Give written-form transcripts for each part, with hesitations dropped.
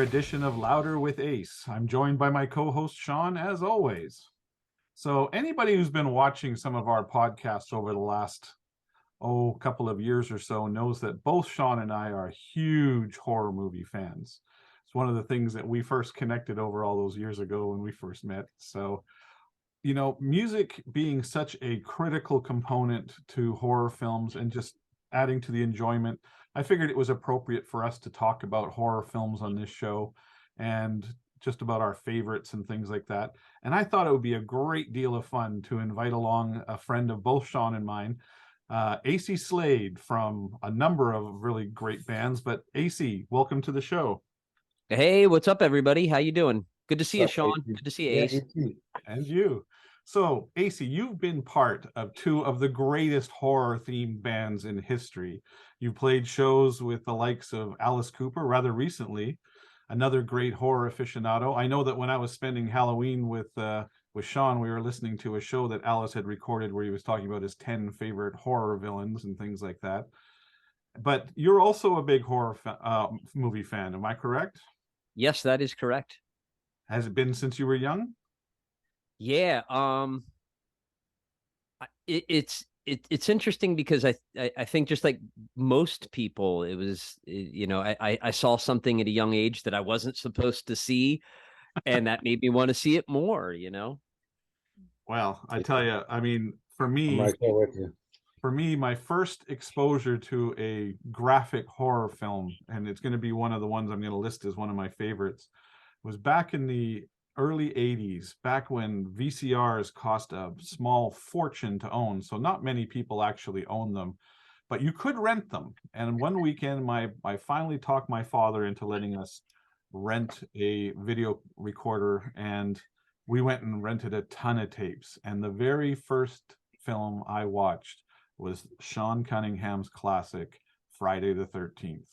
edition of Louder with Ace. I'm joined by my co-host Sean, as always. So anybody who's been watching some of our podcasts over the last couple of years or so knows that both Sean and I are huge horror movie fans. It's one of the things that we first connected over all those years ago when we first met. So, music being such a critical component to horror films and just adding to the enjoyment, I figured it was appropriate for us to talk about horror films on this show and just about our favorites and things like that. And I thought it would be a great deal of fun to invite along a friend of both Sean and mine, Acey Slade, from a number of really great bands. But Acey, welcome to the show. Hey, what's up, everybody? How you doing? Good to see you, Sean. Acey? Good to see you, Yeah, Ace. you too. And you. So, Acey, you've been part of two of the greatest horror-themed bands in history. You played shows with the likes of Alice Cooper rather recently, another great horror aficionado. I know that when I was spending Halloween with Sean, we were listening to a show that Alice had recorded where he was talking about his 10 favorite horror villains and things like that. But you're also a big horror movie fan, am I correct? Yes, that is correct. Has it been since you were young? Yeah. It's interesting because I think just like most people, it was I saw something at a young age that I wasn't supposed to see, and that made me want to see it more. Well, I tell you, I mean, for me, I'm right there with you. my first exposure to a graphic horror film, and it's going to be one of the ones I'm going to list as one of my favorites, was back in the early 80s, back when VCRs cost a small fortune to own. So not many people actually own them, but you could rent them. And one weekend, I finally talked my father into letting us rent a video recorder, and we went and rented a ton of tapes. And the very first film I watched was Sean Cunningham's classic, Friday the 13th.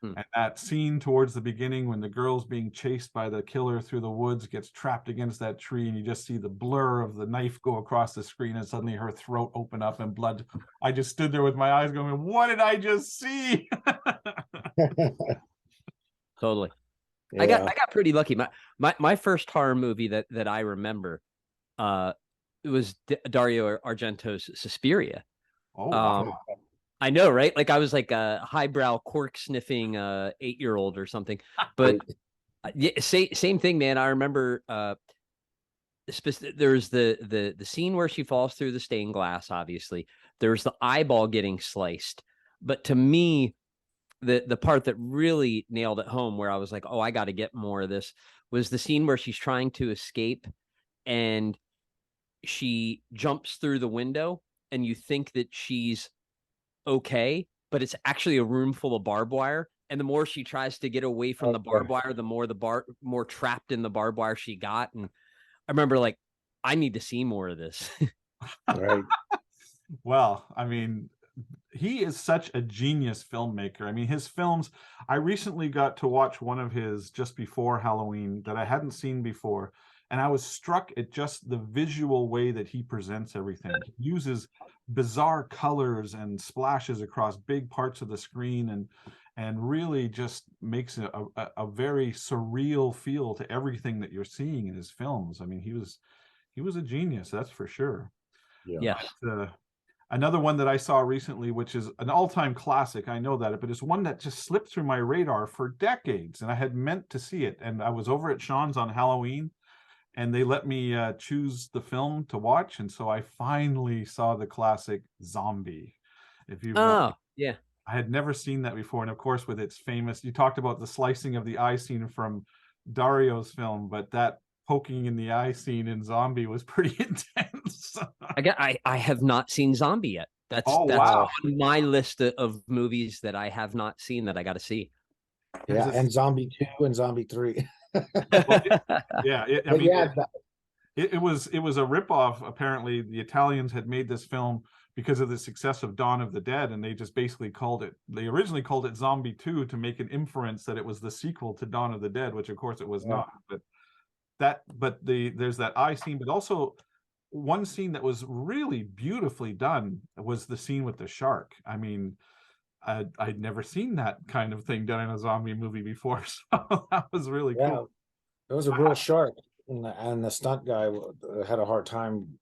And that scene towards the beginning when the girl's being chased by the killer through the woods, gets trapped against that tree, and you just see the blur of the knife go across the screen, and suddenly her throat open up and blood. I just stood there with my eyes going, what did I just see? Totally. Yeah. I got pretty lucky. My first horror movie that I remember, it was Dario Argento's Suspiria. Oh, wow. I know, right? Like I was like a highbrow cork sniffing 8-year-old or something. But yeah, same thing, man. I remember there's the scene where she falls through the stained glass. Obviously, there's the eyeball getting sliced. But to me, the part that really nailed it home, where I was like, oh, I got to get more of this, was the scene where she's trying to escape and she jumps through the window, and you think that she's okay, but it's actually a room full of barbed wire, and the more she tries to get away from the barbed wire, the more trapped in the barbed wire she got. And I remember, like, I need to see more of this. Right. Well, I mean, he is such a genius filmmaker. I mean, his films, I recently got to watch one of his just before Halloween that I hadn't seen before, and I was struck at just the visual way that he presents everything. He uses bizarre colors and splashes across big parts of the screen, and really just makes a very surreal feel to everything that you're seeing in his films. I mean, he was a genius, that's for sure. Yeah. But, another one that I saw recently, which is an all-time classic, I know that, but it's one that just slipped through my radar for decades, and I had meant to see it. And I was over at Sean's on Halloween, and they let me choose the film to watch, and so I finally saw the classic Zombie. Yeah. I had never seen that before, and of course, with its famous, you talked about the slicing of the eye scene from Dario's film, but that poking in the eye scene in Zombie was pretty intense. I have not seen Zombie yet. That's wow. on my list of movies that I have not seen that I got to see. Yeah, and Zombie 2 and Zombie 3. It was a ripoff. Apparently, the Italians had made this film because of the success of Dawn of the Dead, and they just basically they originally called it Zombie 2 to make an inference that it was the sequel to Dawn of the Dead, which of course it was not. There's that eye scene, but also one scene that was really beautifully done was the scene with the shark. I mean, I'd never seen that kind of thing done in a zombie movie before, so that was really Yeah, cool. it was a real shark, and the stunt guy had a hard time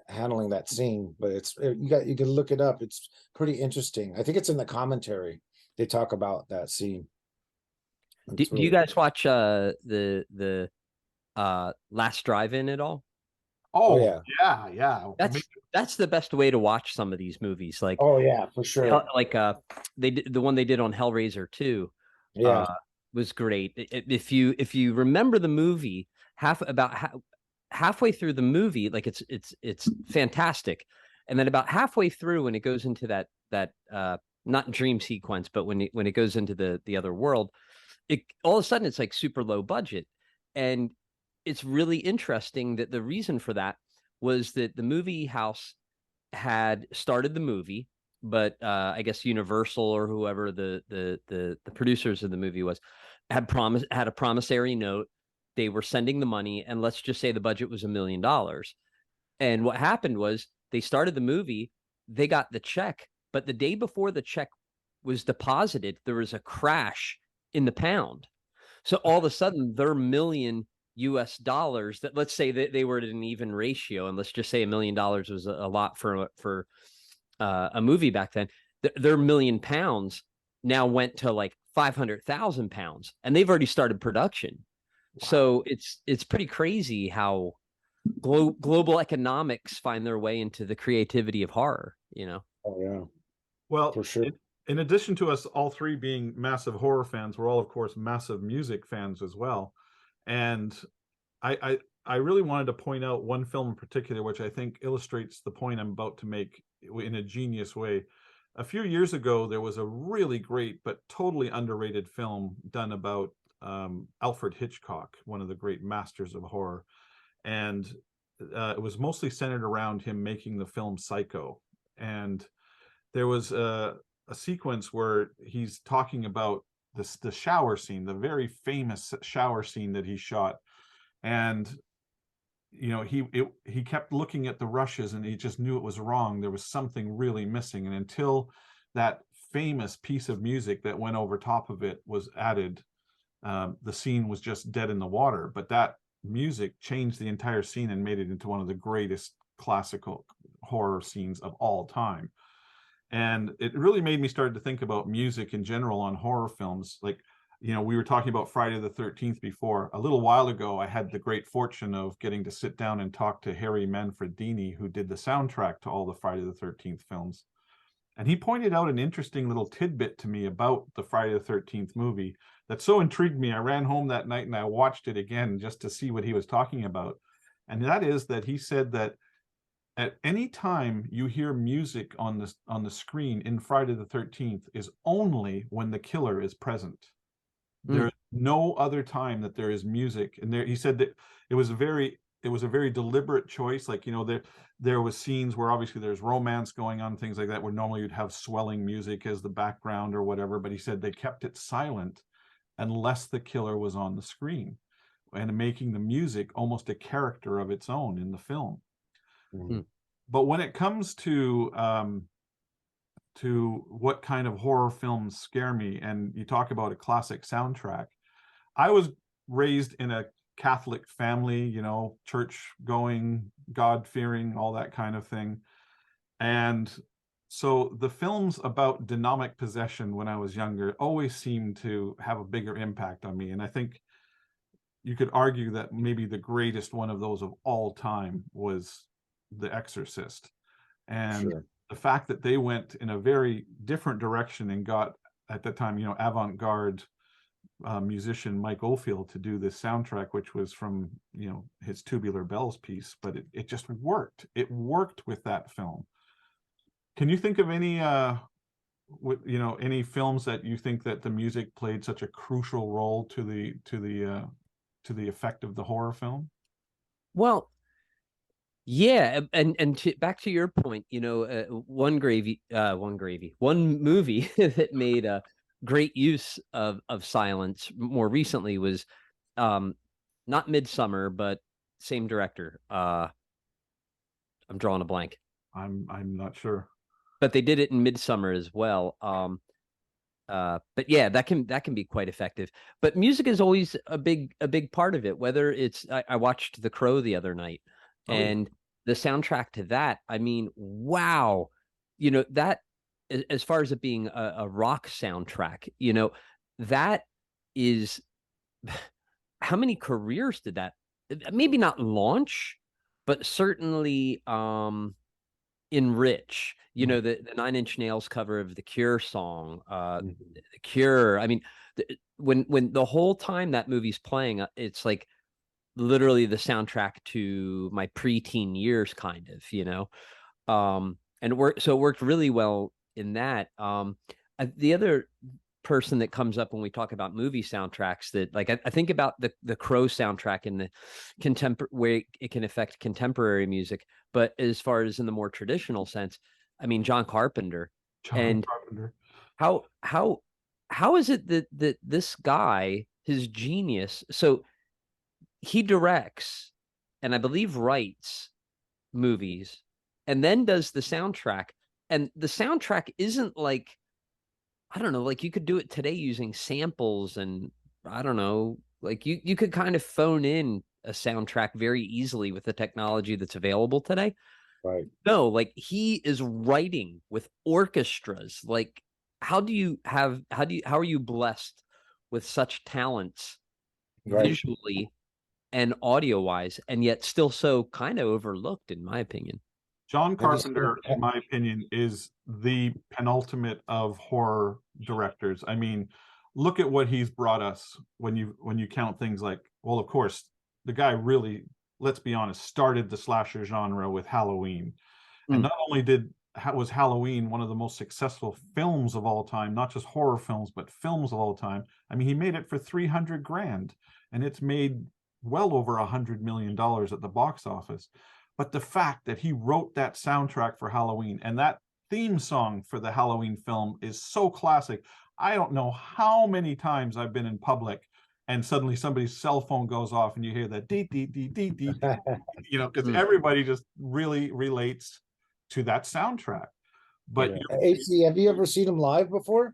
handling that scene. But you can look it up. It's pretty interesting. I think it's in the commentary. They talk about that scene. It's Do you really guys watch the Last Drive-In at all? Oh Oh yeah, yeah. That's the best way to watch some of these movies. Like oh yeah, for sure. like they did the one they did on Hellraiser 2 Yeah, was great. If you remember the movie, halfway through the movie, like it's fantastic. And then about halfway through, when it goes into that not dream sequence, but when it goes into the other world, it all of a sudden it's like super low budget. And it's really interesting that the reason for that was that the movie house had started the movie, but I guess Universal or whoever the producers of the movie was had a promissory note. They were sending the money, and let's just say the budget was $1 million. And what happened was they started the movie, they got the check, but the day before the check was deposited, there was a crash in the pound. So all of a sudden, their million US dollars that, let's say that they were at an even ratio, and let's just say $1 million was a lot for a movie back then. Their £1 million now went to like 500,000 pounds, and they've already started production. Wow. So it's pretty crazy how global economics find their way into the creativity of horror. oh yeah, Well, for sure. in addition to us all three being massive horror fans, we're all, of course, massive music fans as well. And I really wanted to point out one film in particular, which I think illustrates the point I'm about to make in a genius way. A few years ago, there was a really great but totally underrated film done about Alfred Hitchcock, one of the great masters of horror. And it was mostly centered around him making the film Psycho. And there was a sequence where he's talking about the shower scene, the very famous shower scene that he shot. And he kept looking at the rushes, and he just knew it was wrong. There was something really missing. And until that famous piece of music that went over top of it was added, the scene was just dead in the water. But that music changed the entire scene and made it into one of the greatest classical horror scenes of all time. And it really made me start to think about music in general on horror films. Like, we were talking about Friday the 13th before. A little while ago, I had the great fortune of getting to sit down and talk to Harry Manfredini, who did the soundtrack to all the Friday the 13th films. And he pointed out an interesting little tidbit to me about the Friday the 13th movie that so intrigued me. I ran home that night and I watched it again just to see what he was talking about. And that is that he said that at any time you hear music on the screen in Friday the 13th is only when the killer is present. There's no other time that there is music. And he said that it was a very deliberate choice. Like, there was scenes where obviously there's romance going on, things like that, where normally you'd have swelling music as the background or whatever. But he said they kept it silent unless the killer was on the screen, and making the music almost a character of its own in the film. Mhm. But when it comes to what kind of horror films scare me, and you talk about a classic soundtrack, I was raised in a Catholic family, church going, God fearing, all that kind of thing. And so the films about demonic possession when I was younger always seemed to have a bigger impact on me. And I think you could argue that maybe the greatest one of those of all time was The Exorcist. And Sure. the fact that they went in a very different direction and got, at that time, avant-garde musician Mike Oldfield to do this soundtrack, which was from his Tubular Bells piece, but it just worked. It worked with that film. Can you think of any any films that you think that the music played such a crucial role to the effect of the horror film? Well, yeah, and back to your point, one movie that made a great use of silence more recently was not Midsummer, but same director. I'm drawing a blank. I'm not sure. But they did it in Midsummer as well. But yeah, that can be quite effective. But music is always a big part of it. Whether it's I watched The Crow the other night, Oh, yeah. and the soundtrack to that, I mean, wow, that as far as it being a rock soundtrack, that is how many careers did that maybe not launch, but certainly enrich. The Nine Inch Nails cover of the Cure song, Mhm. the Cure. I mean, when the whole time that movie's playing, it's like literally the soundtrack to my preteen years, kind of. And it worked really well in that. The other person that comes up when we talk about movie soundtracks that like I think about the Crow soundtrack in the contemporary way it can affect contemporary music, but as far as in the more traditional sense, I mean John Carpenter. John And Carpenter. how is it that this guy, his genius, so he directs and I believe writes movies and then does the soundtrack, and the soundtrack isn't like, I don't know, like you could do it today using samples and I don't know, like you could kind of phone in a soundtrack very easily with the technology that's available today. Right. No, like he is writing with orchestras. Like how are you blessed with such talents Right. visually and audio wise and yet still so kind of overlooked in my opinion? John Have you seen Carpenter, in my opinion, is the penultimate of horror directors. I mean, look at what he's brought us when you count things like, well, of course, the guy really, let's be honest, started the slasher genre with Halloween. And Mm. not only was Halloween one of the most successful films of all time, not just horror films, but films of all time. I mean, he made it for 300 grand, and it's made well over $100 million at the box office. But the fact that he wrote that soundtrack for Halloween and that theme song for the Halloween film is so classic. I don't know how many times I've been in public and suddenly somebody's cell phone goes off and you hear that dee dee dee dee dee, because Mm. everybody just really relates to that soundtrack. But Yeah. AC, have you ever seen him live before?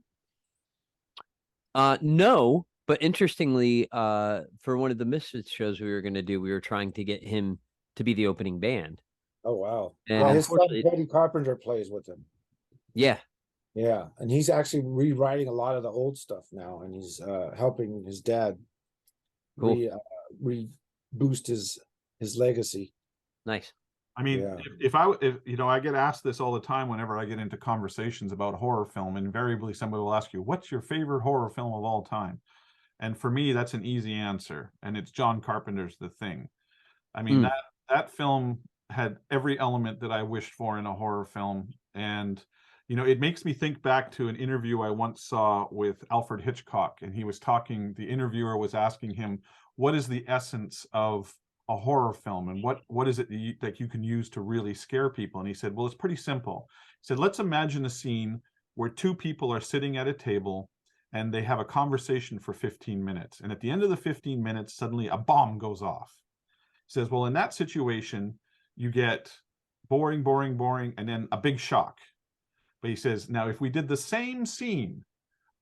No, but interestingly, for one of the Misfits shows we were going to do, we were trying to get him to be the opening band. Oh wow. And Yeah, his son unfortunately, Freddie Carpenter plays with him. yeah, Yeah, and he's actually rewriting a lot of the old stuff now, and he's helping his dad cool, re boost his legacy. nice. I mean, Yeah. if I get asked this all the time whenever I get into conversations about horror film. Invariably, somebody will ask you, "What's your favorite horror film of all time?" And for me, that's an easy answer, and it's John Carpenter's The Thing. I mean, Mm. that film had every element that I wished for in a horror film. And it makes me think back to an interview I once saw with Alfred Hitchcock, and he was talking, the interviewer was asking him, what is the essence of a horror film, and what is it that you can use to really scare people? And he said, well, it's pretty simple. He said, let's imagine a scene where two people are sitting at a table and they have a conversation for 15 minutes. And at the end of the 15 minutes, suddenly a bomb goes off. Says, well, in that situation, you get boring, boring, boring, and then a big shock. But he says, now, if we did the same scene,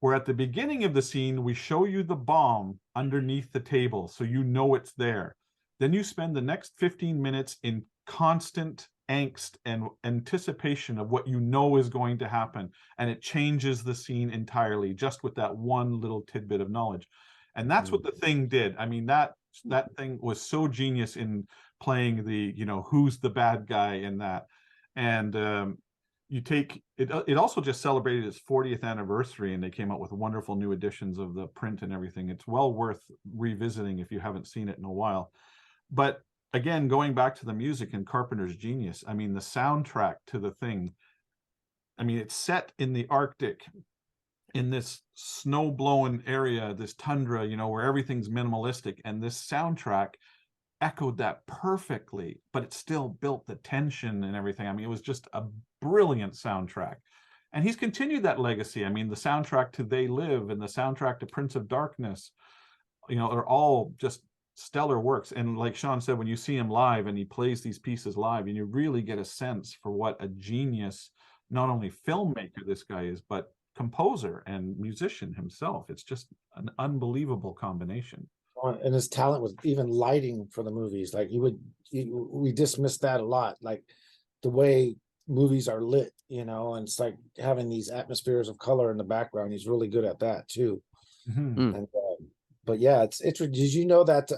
where at the beginning of the scene, we show you the bomb underneath the table, so you know it's there, then you spend the next 15 minutes in constant angst and anticipation of what you know is going to happen. And it changes the scene entirely just with that one little tidbit of knowledge. And that's what The Thing did. I mean, that thing was so genius in playing the, who's the bad guy in that. And you take it, it also just celebrated its 40th anniversary, and they came out with wonderful new editions of the print and everything. It's well worth revisiting if you haven't seen it in a while. But again, going back to the music and Carpenter's genius, I mean, the soundtrack to The Thing, I mean, it's set in the Arctic, in this snow-blown area, this tundra, where everything's minimalistic, and this soundtrack echoed that perfectly, but it still built the tension and everything. I mean, it was just a brilliant soundtrack. And he's continued that legacy. I mean, the soundtrack to They Live and the soundtrack to Prince of Darkness, are all just stellar works. And like Sean said, when you see him live and he plays these pieces live, and you really get a sense for what a genius, not only filmmaker this guy is, but Mm-hmm. composer and musician himself. It's just an unbelievable combination. And his talent was even lighting for the movies. Like we dismiss that a lot. Like the way movies are lit, and it's like having these atmospheres of color in the background. He's really good at that too. Mhm. And but yeah, it's. Did you know that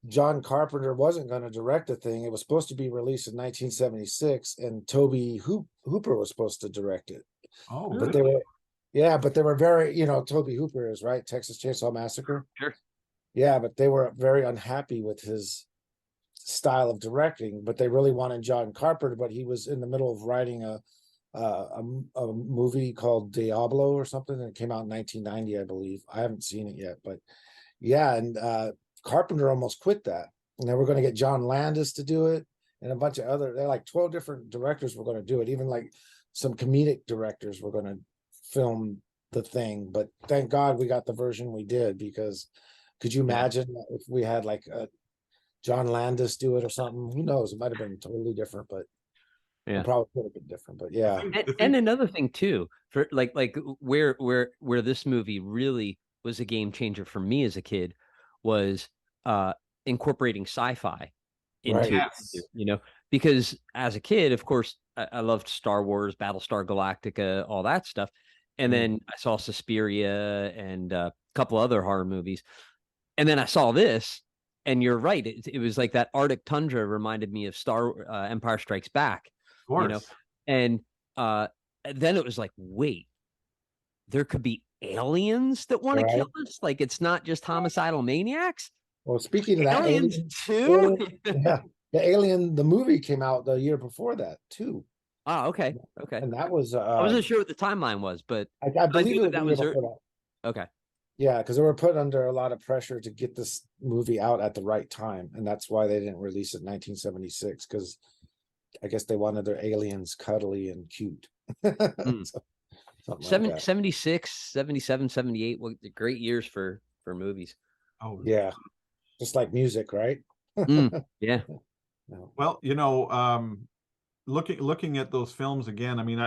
John Carpenter wasn't going to direct the thing? It was supposed to be released in 1976, and Toby Hooper was supposed to direct it. Oh, Hmm. But really? they were very, Toby Hooper is right, Texas Chainsaw Massacre. Sure. Yeah, but they were very unhappy with his style of directing. But they really wanted John Carpenter, but he was in the middle of writing a movie called Diablo or something, and it came out in 1990, I believe. I haven't seen it yet, but yeah, and Carpenter almost quit that, and they were going to get John Landis to do it, and a bunch of other. They're like 12 different directors were going to do it, even like some comedic directors were going to film the thing. But thank God we got the version we did, because could you imagine if we had like John Landis do it or something? Who knows? It might have been totally different, but Yeah. it probably could have been different. But yeah, And another thing too, for like where this movie really was a game changer for me as a kid was incorporating sci-fi right. into, Yes. because as a kid, of course, I loved Star Wars, Battlestar Galactica, all that stuff. And then I saw Suspiria and a couple other horror movies. And then I saw this, and you're right. It was like that Arctic tundra reminded me of Empire Strikes Back, Of course. and uh, then it was like, wait, there could be aliens that want to Right. kill us. Like it's not just homicidal maniacs. Well, speaking of that, Aliens too. yeah, the movie came out the year before that too, Oh, okay. and that was I wasn't sure what the timeline was, but I I believe knew it was that the year was before that. okay. Yeah, because they were put under a lot of pressure to get this movie out at the right time, and that's why they didn't release it in 1976, because I guess they wanted their aliens cuddly and cute. Something like that. 76, 77, 78. What great years for movies. Oh, Yeah, just like music, right? Yeah. No. well, looking at those films again, I mean,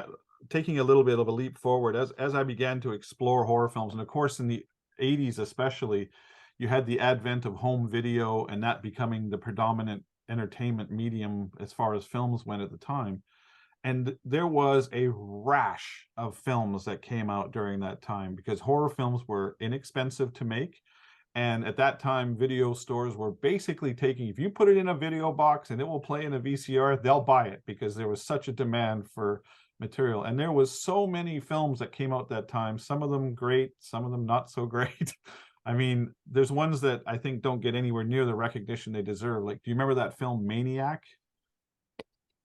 taking a little bit of a leap forward as I began to explore horror films, and of course in the 80s especially, you had the advent of home video and that becoming the predominant entertainment medium as far as films went at the time. And there was a rash of films that came out during that time because horror films were inexpensive to make. And at that time, video stores were basically taking, if you put it in a video box and it will play in a VCR, they'll buy it because there was such a demand for material. And there was so many films that came out that time, some of them great, some of them not so great. I mean, there's ones that I think don't get anywhere near the recognition they deserve. Like, do you remember that film Maniac?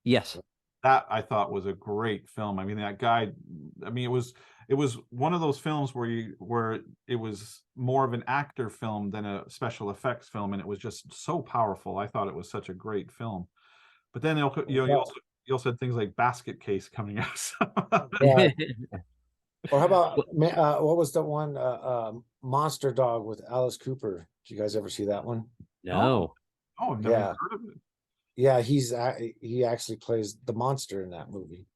Yes. That I thought was a great film. I mean, that guy, I mean, it was one of those films where it was more of an actor film than a special effects film, and it was just so powerful. I thought it was such a great film. But then you also had things like Basket Case coming out. Right. Or how about what was the one Monster Dog with Alice Cooper? Did you guys ever see that one? No. Oh, I've never even heard of it. Yeah, he actually plays the monster in that movie.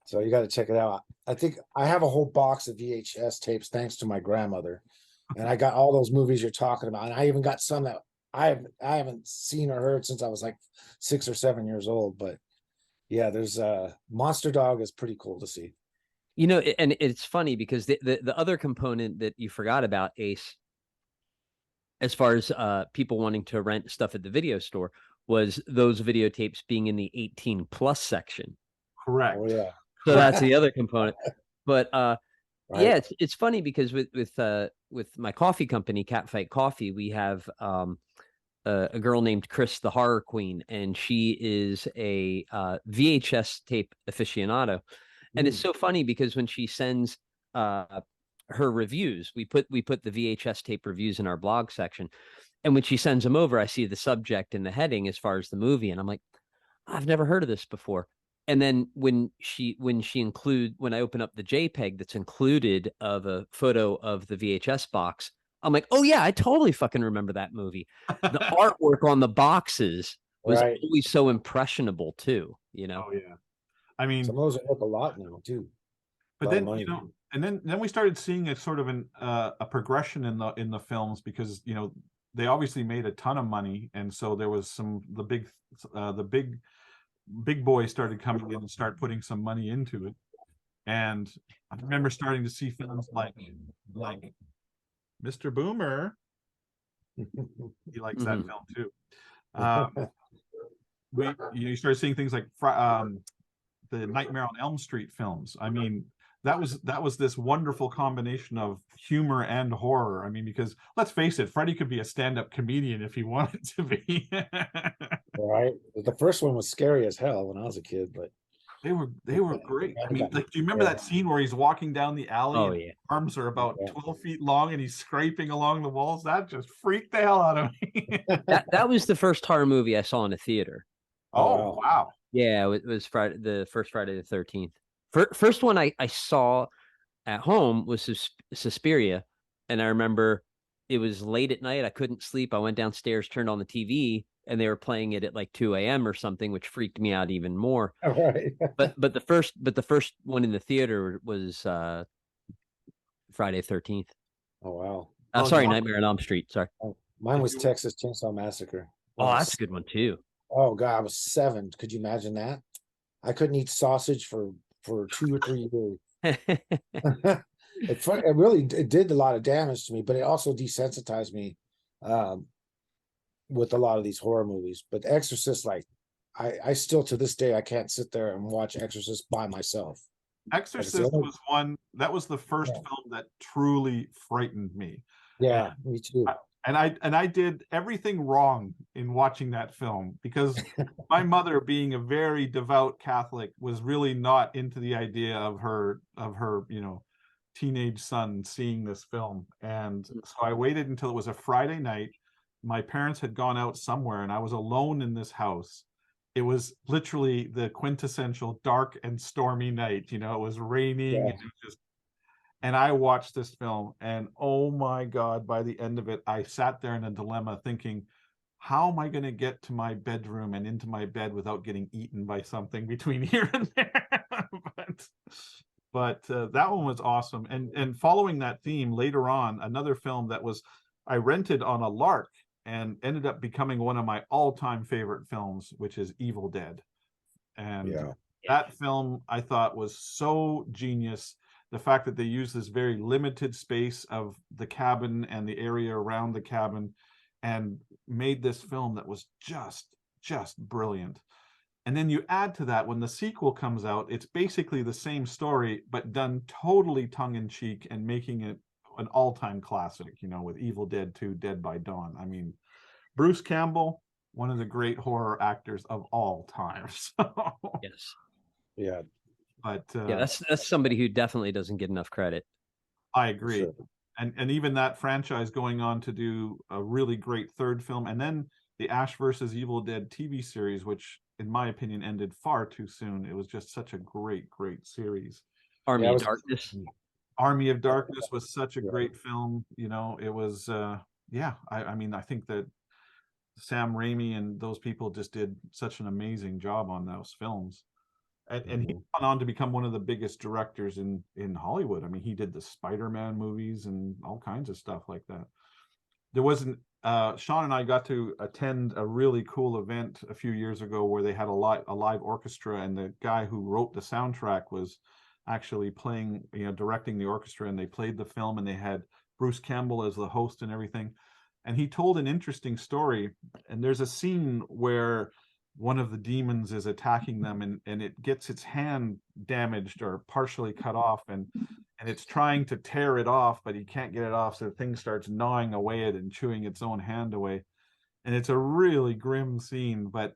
So you got to check it out. I think I have a whole box of VHS tapes thanks to my grandmother, and I got all those movies you're talking about, and I even got some that I haven't seen or heard since I was like 6 or 7 years old. But yeah, there's Monster Dog is pretty cool to see. And it's funny because the other component that you forgot about, Ace, as far as people wanting to rent stuff at the video store, was those videotapes being in the 18 plus section. Correct. Oh yeah. So that's the other component. But right. yeah, it's funny because with my coffee company, Catfight Coffee, we have a girl named Chris, the Horror Queen, and she is a VHS tape aficionado. And it's so funny because when she sends her reviews, we put the VHS tape reviews in our blog section. And when she sends them over, I see the subject and the heading as far as the movie. And I'm like, I've never heard of this before. And then when I open up the JPEG that's included of a photo of the VHS box, I'm like, oh yeah, I totally fucking remember that movie. The artwork on the boxes was always so impressionable too, Oh yeah. I mean, some of those look a lot now too. But lot of then, money. and then we started seeing a sort of a progression in the films, because they obviously made a ton of money, and so there was the big boys started coming in and start putting some money into it. And I remember starting to see films like Mr. Boomer. He likes that film too. You started seeing things like the Nightmare on Elm Street films. I mean, that was this wonderful combination of humor and horror. I mean, because let's face it, Freddy could be a stand-up comedian if he wanted to be. Right. The first one was scary as hell when I was a kid, but they were great. I mean, like, do you remember that scene where he's walking down the alley Oh, and yeah. his arms are about 12 feet long and he's scraping along the walls? That just freaked the hell out of me. That was the first horror movie I saw in a theater. Oh, wow. Yeah, it was the first Friday the 13th. First one I saw at home was Suspiria, and I remember it was late at night. I couldn't sleep. I went downstairs, turned on the TV, and they were playing it at like 2 a.m. or something, which freaked me out even more. All right. but the first one in the theater was Friday the 13th. Oh wow. Sorry, Nightmare on Elm Street. Sorry. Mine was Texas Chainsaw Massacre. Oh, that's a good one too. Oh God, I was 7. Could you imagine that? I couldn't eat sausage for 2 or 3 years. It did a lot of damage to me, but it also desensitized me with a lot of these horror movies. But Exorcist, like I still to this day I can't sit there and watch Exorcist by myself. Exorcist was the first film that truly frightened me. Yeah, me too. And I did everything wrong in watching that film, because my mother, being a very devout Catholic, was really not into the idea of her teenage son seeing this film. And so I waited until it was a Friday night. My parents had gone out somewhere and I was alone in this house. It was literally the quintessential dark and stormy night. It was raining, and and I watched this film, and oh my God, by the end of it, I sat there in a dilemma thinking, how am I going to get to my bedroom and into my bed without getting eaten by something between here and there? but that one was awesome. And following that theme, later on, another film that I rented on a lark and ended up becoming one of my all-time favorite films, which is Evil Dead. And that film I thought was so genius. The fact that they used this very limited space of the cabin and the area around the cabin and made this film that was just brilliant. And then you add to that, when the sequel comes out, it's basically the same story, but done totally tongue-in-cheek and making it an all-time classic, with Evil Dead 2, Dead by Dawn. I mean, Bruce Campbell, one of the great horror actors of all time. Yes. Yeah. But that's somebody who definitely doesn't get enough credit. I agree. Sure. And even that franchise going on to do a really great third film, and then the Ash versus Evil Dead TV series, which in my opinion ended far too soon. It was just such a great series. Army of Darkness. Army of Darkness was such a great film. It was I mean, I think that Sam Raimi and those people just did such an amazing job on those films. And he went on to become one of the biggest directors in Hollywood. I mean, he did the Spider-Man movies and all kinds of stuff like that. There wasn't Sean and I got to attend a really cool event a few years ago where they had a live orchestra, and the guy who wrote the soundtrack was actually playing, directing the orchestra, and they played the film, and they had Bruce Campbell as the host and everything. And he told an interesting story. And there's a scene where one of the demons is attacking them, and it gets its hand damaged or partially cut off, and it's trying to tear it off, but he can't get it off, so the thing starts gnawing away at it and chewing its own hand away. And it's a really grim scene. But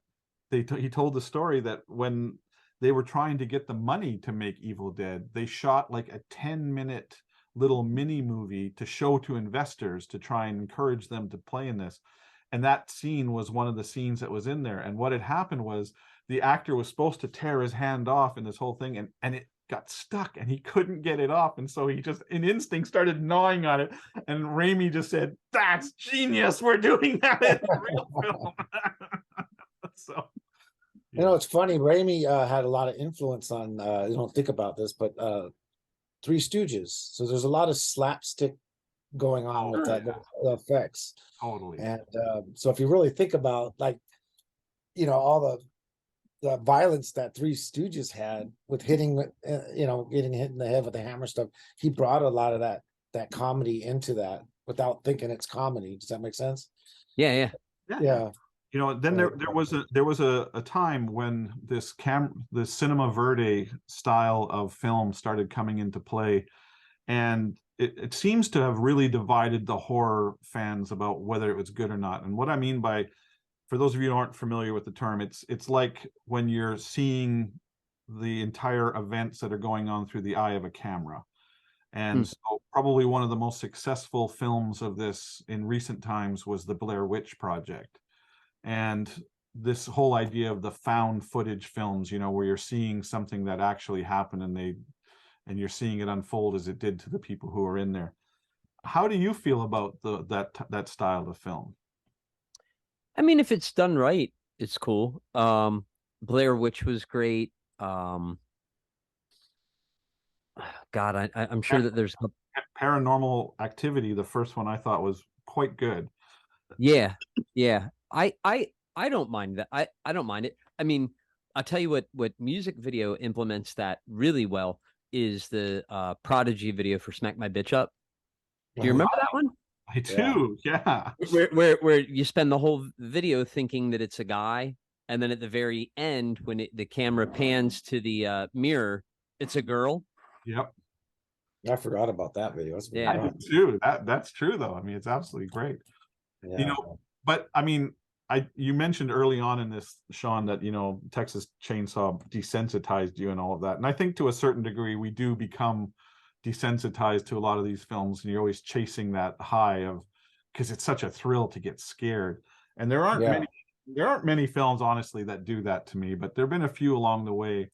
he told the story that when they were trying to get the money to make Evil Dead, they shot like a 10-minute little mini movie to show to investors to try and encourage them to play in this. And that scene was one of the scenes that was in there. And what had happened was the actor was supposed to tear his hand off in this whole thing, and it got stuck and he couldn't get it off. And so he just in instinct started gnawing on it. And Raimi just said, "That's genius. We're doing that in the real film." So it's funny. Raimi had a lot of influence on you don't think about this, but Three Stooges. So there's a lot of slapstick going on with that, the effects. Totally. And so if you really think about, like, all the violence that Three Stooges had with hitting, getting hit in the head with the hammer stuff, he brought a lot of that comedy into that without thinking it's comedy. Does that make sense? Yeah. Yeah. Then there was a time when the cinema verde style of film started coming into play, and it seems to have really divided the horror fans about whether it was good or not. And what I mean by, for those of you who aren't familiar with the term, it's like when you're seeing the entire events that are going on through the eye of a camera. And so probably one of the most successful films of this in recent times was the Blair Witch Project. And this whole idea of the found footage films, where you're seeing something that actually happened and you're seeing it unfold as it did to the people who are in there. How do you feel about that style of film? I mean, if it's done right, it's cool. Blair Witch was great. God, I'm sure that there's Paranormal Activity, the first one, I thought was quite good. Yeah. I don't mind that. I don't mind it. I mean, I'll tell you what music video implements that really well is the Prodigy video for Smack My Bitch Up. Do you remember that one? I do, yeah. Where you spend the whole video thinking that it's a guy, and then at the very end, when the camera pans to the mirror, it's a girl. Yep. I forgot about that video. Yeah. I did too. That's true though. I mean, it's absolutely great. Yeah. But I mean, you mentioned early on in this, Sean, that Texas Chainsaw desensitized you and all of that. And I think to a certain degree we do become desensitized to a lot of these films, and you're always chasing that high of, because it's such a thrill to get scared. And there aren't many films, honestly, that do that to me, but there've been a few along the way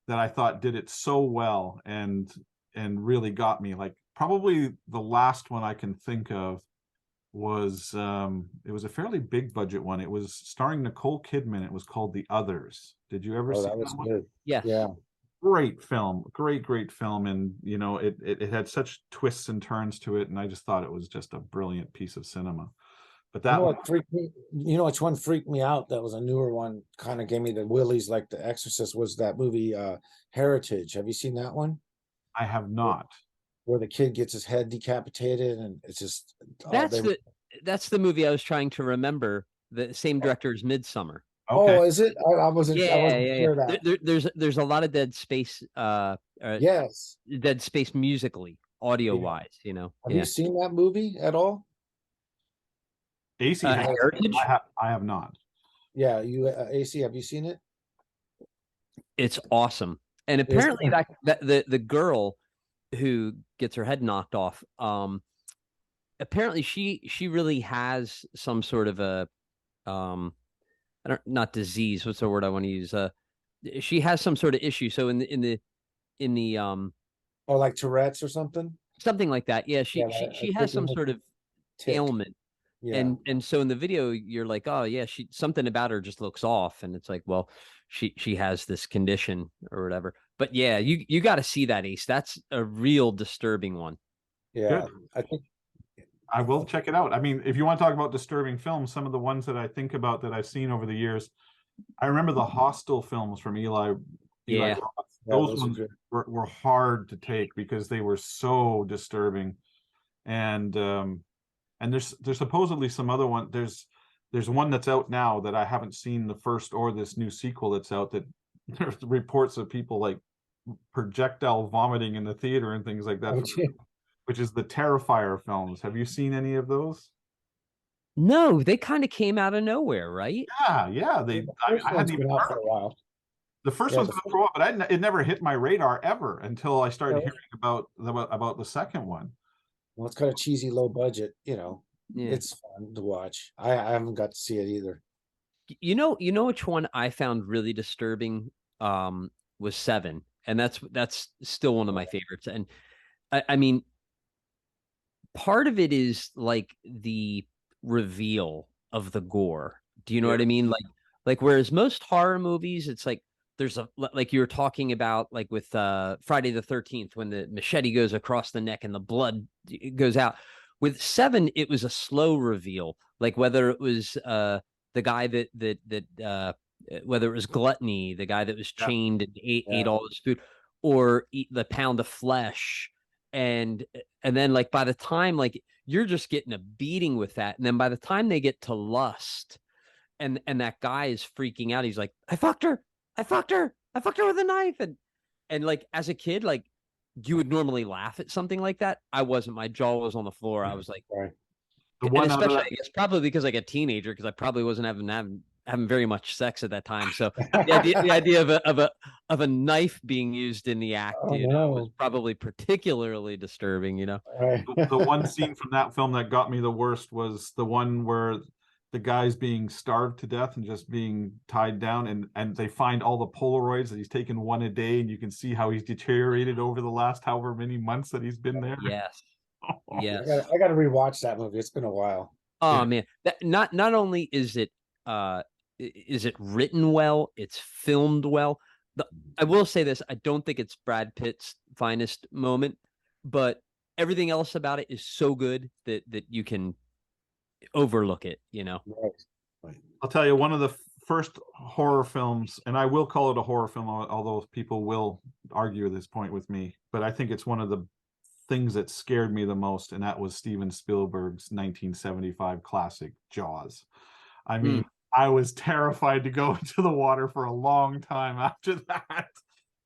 that I thought did it so well and really got me. Like, probably the last one I can think of was it was a fairly big budget one. It was starring Nicole Kidman. It was called The Others. Did you ever see that? Was that one? good. Yes. Yeah. Great film, great film. And it had such twists and turns to it, and I just thought it was just a brilliant piece of cinema. But that which one freaked me out, that was a newer one, kind of gave me the willies like The Exorcist, was that movie Heritage. Have you seen that one? I have not. Where the kid gets his head decapitated, and it's just that's the movie I was trying to remember. The same director as Midsummer. Okay. Oh, is it? I wasn't Yeah. sure that. There's a lot of dead space. Yes. Dead space musically, audio wise. Have you seen that movie at all? Acey, Heritage? I have not. Yeah, Acey, have you seen it? It's awesome. And apparently that the girl who gets her head knocked off, apparently she really has some sort of a not disease, what's the word I want to use? She has some sort of issue. So in the or like Tourette's or something like that. Yeah, she has some sort of ailment. Yeah. And so in the video you're like, oh yeah, something about her just looks off, and it's like, well, she has this condition or whatever. But yeah, you got to see that, Ace. That's a real disturbing one. Yeah. Good. I think I will check it out. I mean, if you want to talk about disturbing films, some of the ones that I think about that I've seen over the years, I remember the Hostel films from Eli Yeah. Roth. Those ones were hard to take because they were so disturbing. And there's supposedly some other one. There's one that's out now that I haven't seen, the first or this new sequel that's out, that there's reports of people like projectile vomiting in the theater and things like that, which is the Terrifier films. Have you seen any of those? No, they kind of came out of nowhere, right? Yeah. I hadn't even heard for a while. The first one's been out for a while, but it never hit my radar ever until I started hearing about the second one. Well, it's kind of cheesy, low budget, Yeah. It's fun to watch. I haven't got to see it either. You know which one I found really disturbing was Seven, and that's still one of my favorites. And I mean, part of it is like the reveal of the gore. Do you know what I mean? Like whereas most horror movies, it's like, there's a, like you were talking about, like with Friday the 13th, when the machete goes across the neck and the blood goes out. With 7, it was a slow reveal, like whether it was the guy that whether it was Gluttony, the guy that was Yeah. chained and ate all his food, or eat the pound of flesh, and then like by the time, like, you're just getting a beating with that, and then by the time they get to lust, and that guy is freaking out, he's like, I fucked her, I fucked her, I fucked her with a knife, and like as a kid, like, you would normally laugh at something like that. I wasn't. My jaw was on the floor. I was like, Right. The and one out of especially, that, I guess, probably because like a teenager, because I probably wasn't having very much sex at that time. So the idea of a knife being used in the act, Oh, was no. probably particularly disturbing. Right. the one scene from that film that got me the worst was the one where the guy's being starved to death and just being tied down, and they find all the Polaroids that he's taken one a day, and you can see how he's deteriorated over the last however many months that he's been there. Yes, yes. I gotta rewatch that movie. It's been a while. Oh Yeah. man, that not only is it written well, it's filmed well. I will say this: I don't think it's Brad Pitt's finest moment, but everything else about it is so good that you can overlook it. Right. Right. I'll tell you, one of the first horror films, and I will call it a horror film, although people will argue this point with me, but I think it's one of the things that scared me the most, and that was Steven Spielberg's 1975 classic Jaws. I mean, I was terrified to go into the water for a long time after that.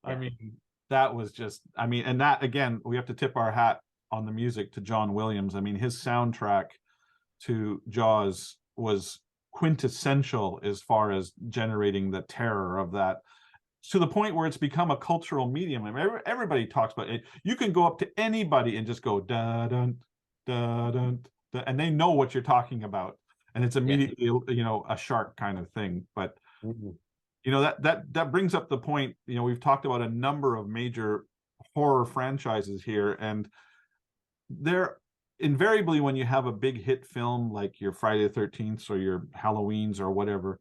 I mean, that was just, and that, again, we have to tip our hat on the music to John Williams. I mean, his soundtrack to Jaws was quintessential as far as generating the terror of that, to the point where it's become a cultural medium. I mean, everybody talks about it. You can go up to anybody and just go da dun da dun, and they know what you're talking about, and it's immediately a shark kind of thing. But that brings up the point. We've talked about a number of major horror franchises here, and they're invariably, when you have a big hit film like your Friday the 13th or your Halloweens or whatever,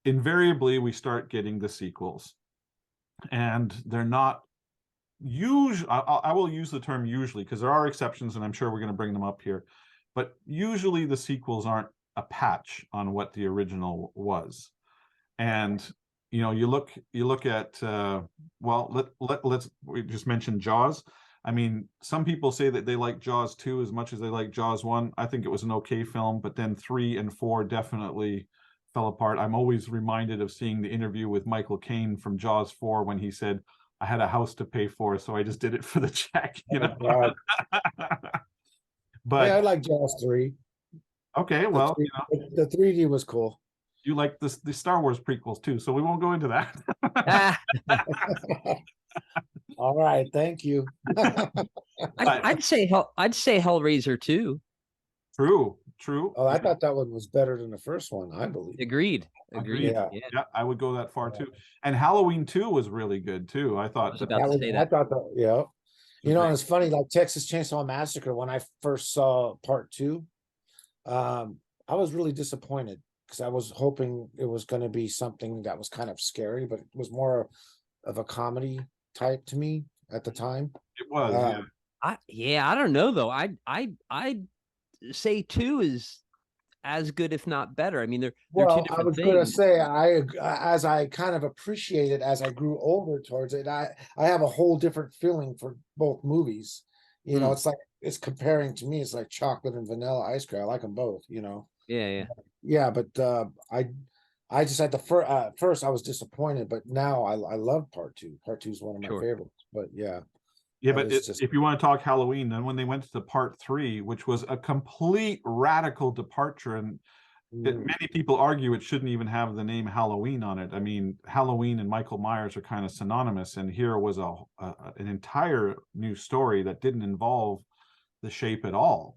invariably we start getting the sequels, and they're not usually, I will use the term usually because there are exceptions, and I'm sure we're going to bring them up here, but usually the sequels aren't a patch on what the original was. And you look at we just mentioned Jaws. I mean, some people say that they like Jaws 2 as much as they like Jaws 1. I think it was an okay film, but then 3 and 4 definitely fell apart. I'm always reminded of seeing the interview with Michael Caine from Jaws 4 when he said, I had a house to pay for, so I just did it for the check, But I like Jaws 3. Okay, well, the 3D was cool. You like the Star Wars prequels too, so we won't go into that. All right, thank you. I'd say Hellraiser too. True. Oh, I thought that one was better than the first one, I believe. Agreed. Yeah. Yeah, I would go that far too. And Halloween 2 was really good too. I thought. I was about to say that. I thought that, yeah. And it's funny, like Texas Chainsaw Massacre, when I first saw part 2, I was really disappointed because I was hoping it was going to be something that was kind of scary, but it was more of a comedy type to me at the time. It was. I don't know though. I'd say 2 is as good, if not better. I mean, they're two different things. I was going to say, as I kind of appreciate it as I grew older towards it, I have a whole different feeling for both movies. It's like, it's comparing to me, it's like chocolate and vanilla ice cream. I like them both, Yeah, but I just had first I was disappointed, but now I love part 2. Part 2 is one of my favorites. But yeah. Yeah, but if you want to talk Halloween, then when they went to part 3, which was a complete radical departure, and many people argue it shouldn't even have the name Halloween on it. I mean, Halloween and Michael Myers are kind of synonymous, and here was an entire new story that didn't involve the Shape at all.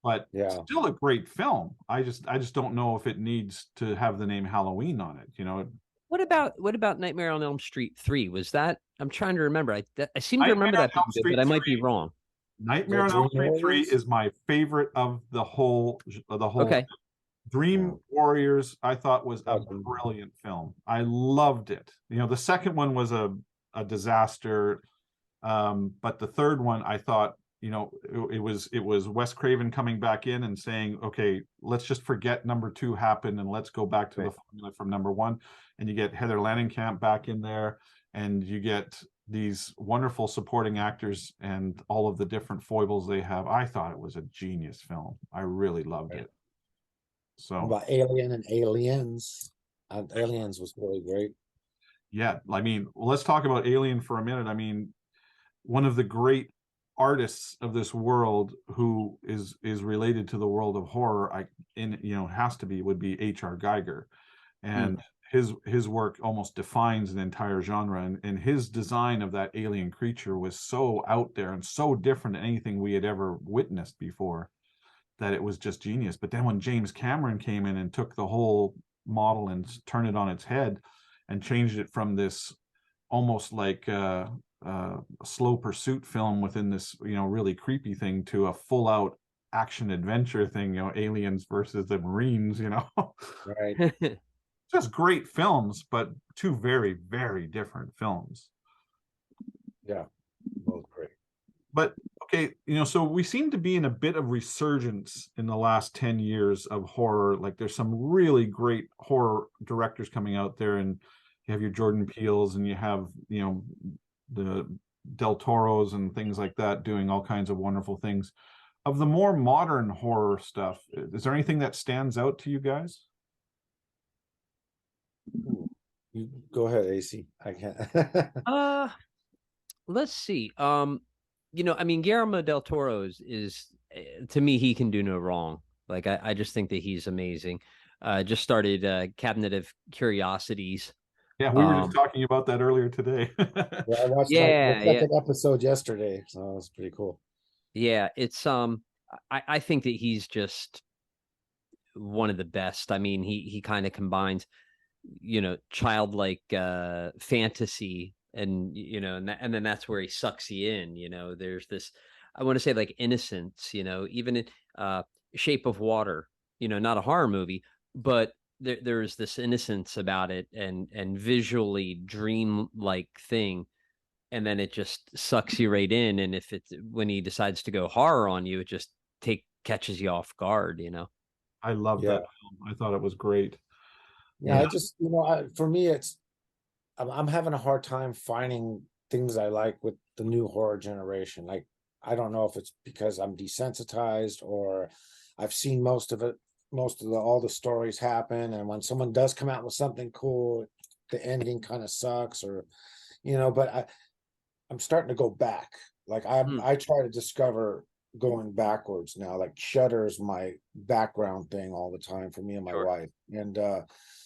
But still a great film. I just don't know if it needs to have the name Halloween on it. What about Nightmare on Elm Street 3? Was that? I'm trying to remember. I seem to remember that being good, but I might be wrong. Nightmare on Elm Street 3 is my favorite of the whole. Okay. Dream Warriors, I thought was a Awesome. brilliant film. I loved it. You know, the second one was a disaster, but the third one, I thought, you know, it was Wes Craven coming back in and saying, okay, let's just forget number 2 happened and let's go back to the formula from number 1. And you get Heather Langenkamp back in there, and you get these wonderful supporting actors and all of the different foibles they have. I thought it was a genius film. I really loved it. So about Alien and Aliens. Aliens was really great. yeah, I mean, let's talk about Alien for a minute. I mean, one of the great artists of this world who is related to the world of horror, has to be, would be H.R. Geiger. And his work almost defines an entire genre, and his design of that alien creature was so out there and so different than anything we had ever witnessed before, that it was just genius. But then when James Cameron came in and took the whole model and turned it on its head and changed it from this almost like a slow pursuit film within this, you know, really creepy thing, to a full out action adventure thing, you know, aliens versus the Marines, you know. Right. Just great films, but 2 very, very different films. Yeah, both great. But okay, you know, so we seem to be in a bit of resurgence in the last 10 years of horror. Like, there's some really great horror directors coming out there, and you have your Jordan Peele's, and you have, you know, the Del Toros and things like that doing all kinds of wonderful things. Of the more modern horror stuff, is there anything that stands out to you guys? You go ahead, AC. I can't. Let's see. You know, I mean, Guillermo del Toro is to me, he can do no wrong. Like, I just think that he's amazing. Just started Cabinet of Curiosities. Yeah, we were just talking about that earlier today. Yeah, I watched Yeah, the second episode yesterday, so it was pretty cool. Yeah, it's I think that he's just one of the best. I mean, he kind of combines, you know, childlike fantasy, and you know, and then that's where he sucks you in. You know, there's this, I want to say, like, innocence. You know, even in Shape of Water. You know, not a horror movie, but there's this innocence about it, and visually dream-like thing, and then it just sucks you right in. And if it's, when he decides to go horror on you, it just catches you off guard. You know. I love that film. I thought it was great. Yeah, I just, you know, for me, I'm having a hard time finding things I like with the new horror generation. Like, I don't know if it's because I'm desensitized, or I've seen most of it, all the stories happen, and when someone does come out with something cool, the ending kind of sucks, or, you know. But I'm starting to go back. Like, I try to discover going backwards now. Like, Shudder's my background thing all the time for me and my wife, and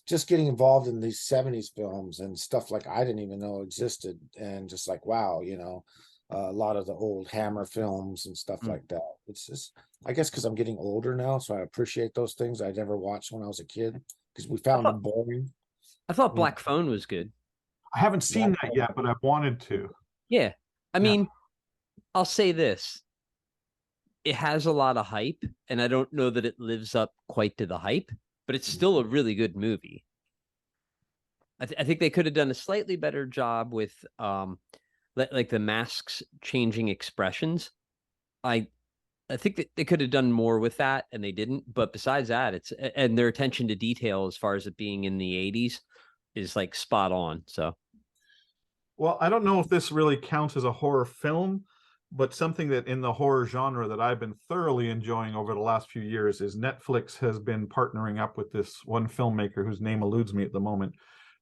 just getting involved in these 70s films and stuff like I didn't even know existed, and just like, wow, you know, a lot of the old Hammer films and stuff like that. It's just, I guess, because I'm getting older now, so I appreciate those things I never watched when I was a kid, because we found them boring. I thought Black Phone was good. I haven't seen that yet, but I've wanted to. Yeah, I mean, I'll say this: it has a lot of hype, and I don't know that it lives up quite to the hype, but it's still a really good movie. I think they could have done a slightly better job with like the masks changing expressions. I think that they could have done more with that, and they didn't. But besides that, it's, and their attention to detail as far as it being in the 80s is like spot on. So, well, I don't know if this really counts as a horror film, but something that in the horror genre that I've been thoroughly enjoying over the last few years is Netflix has been partnering up with this one filmmaker whose name eludes me at the moment,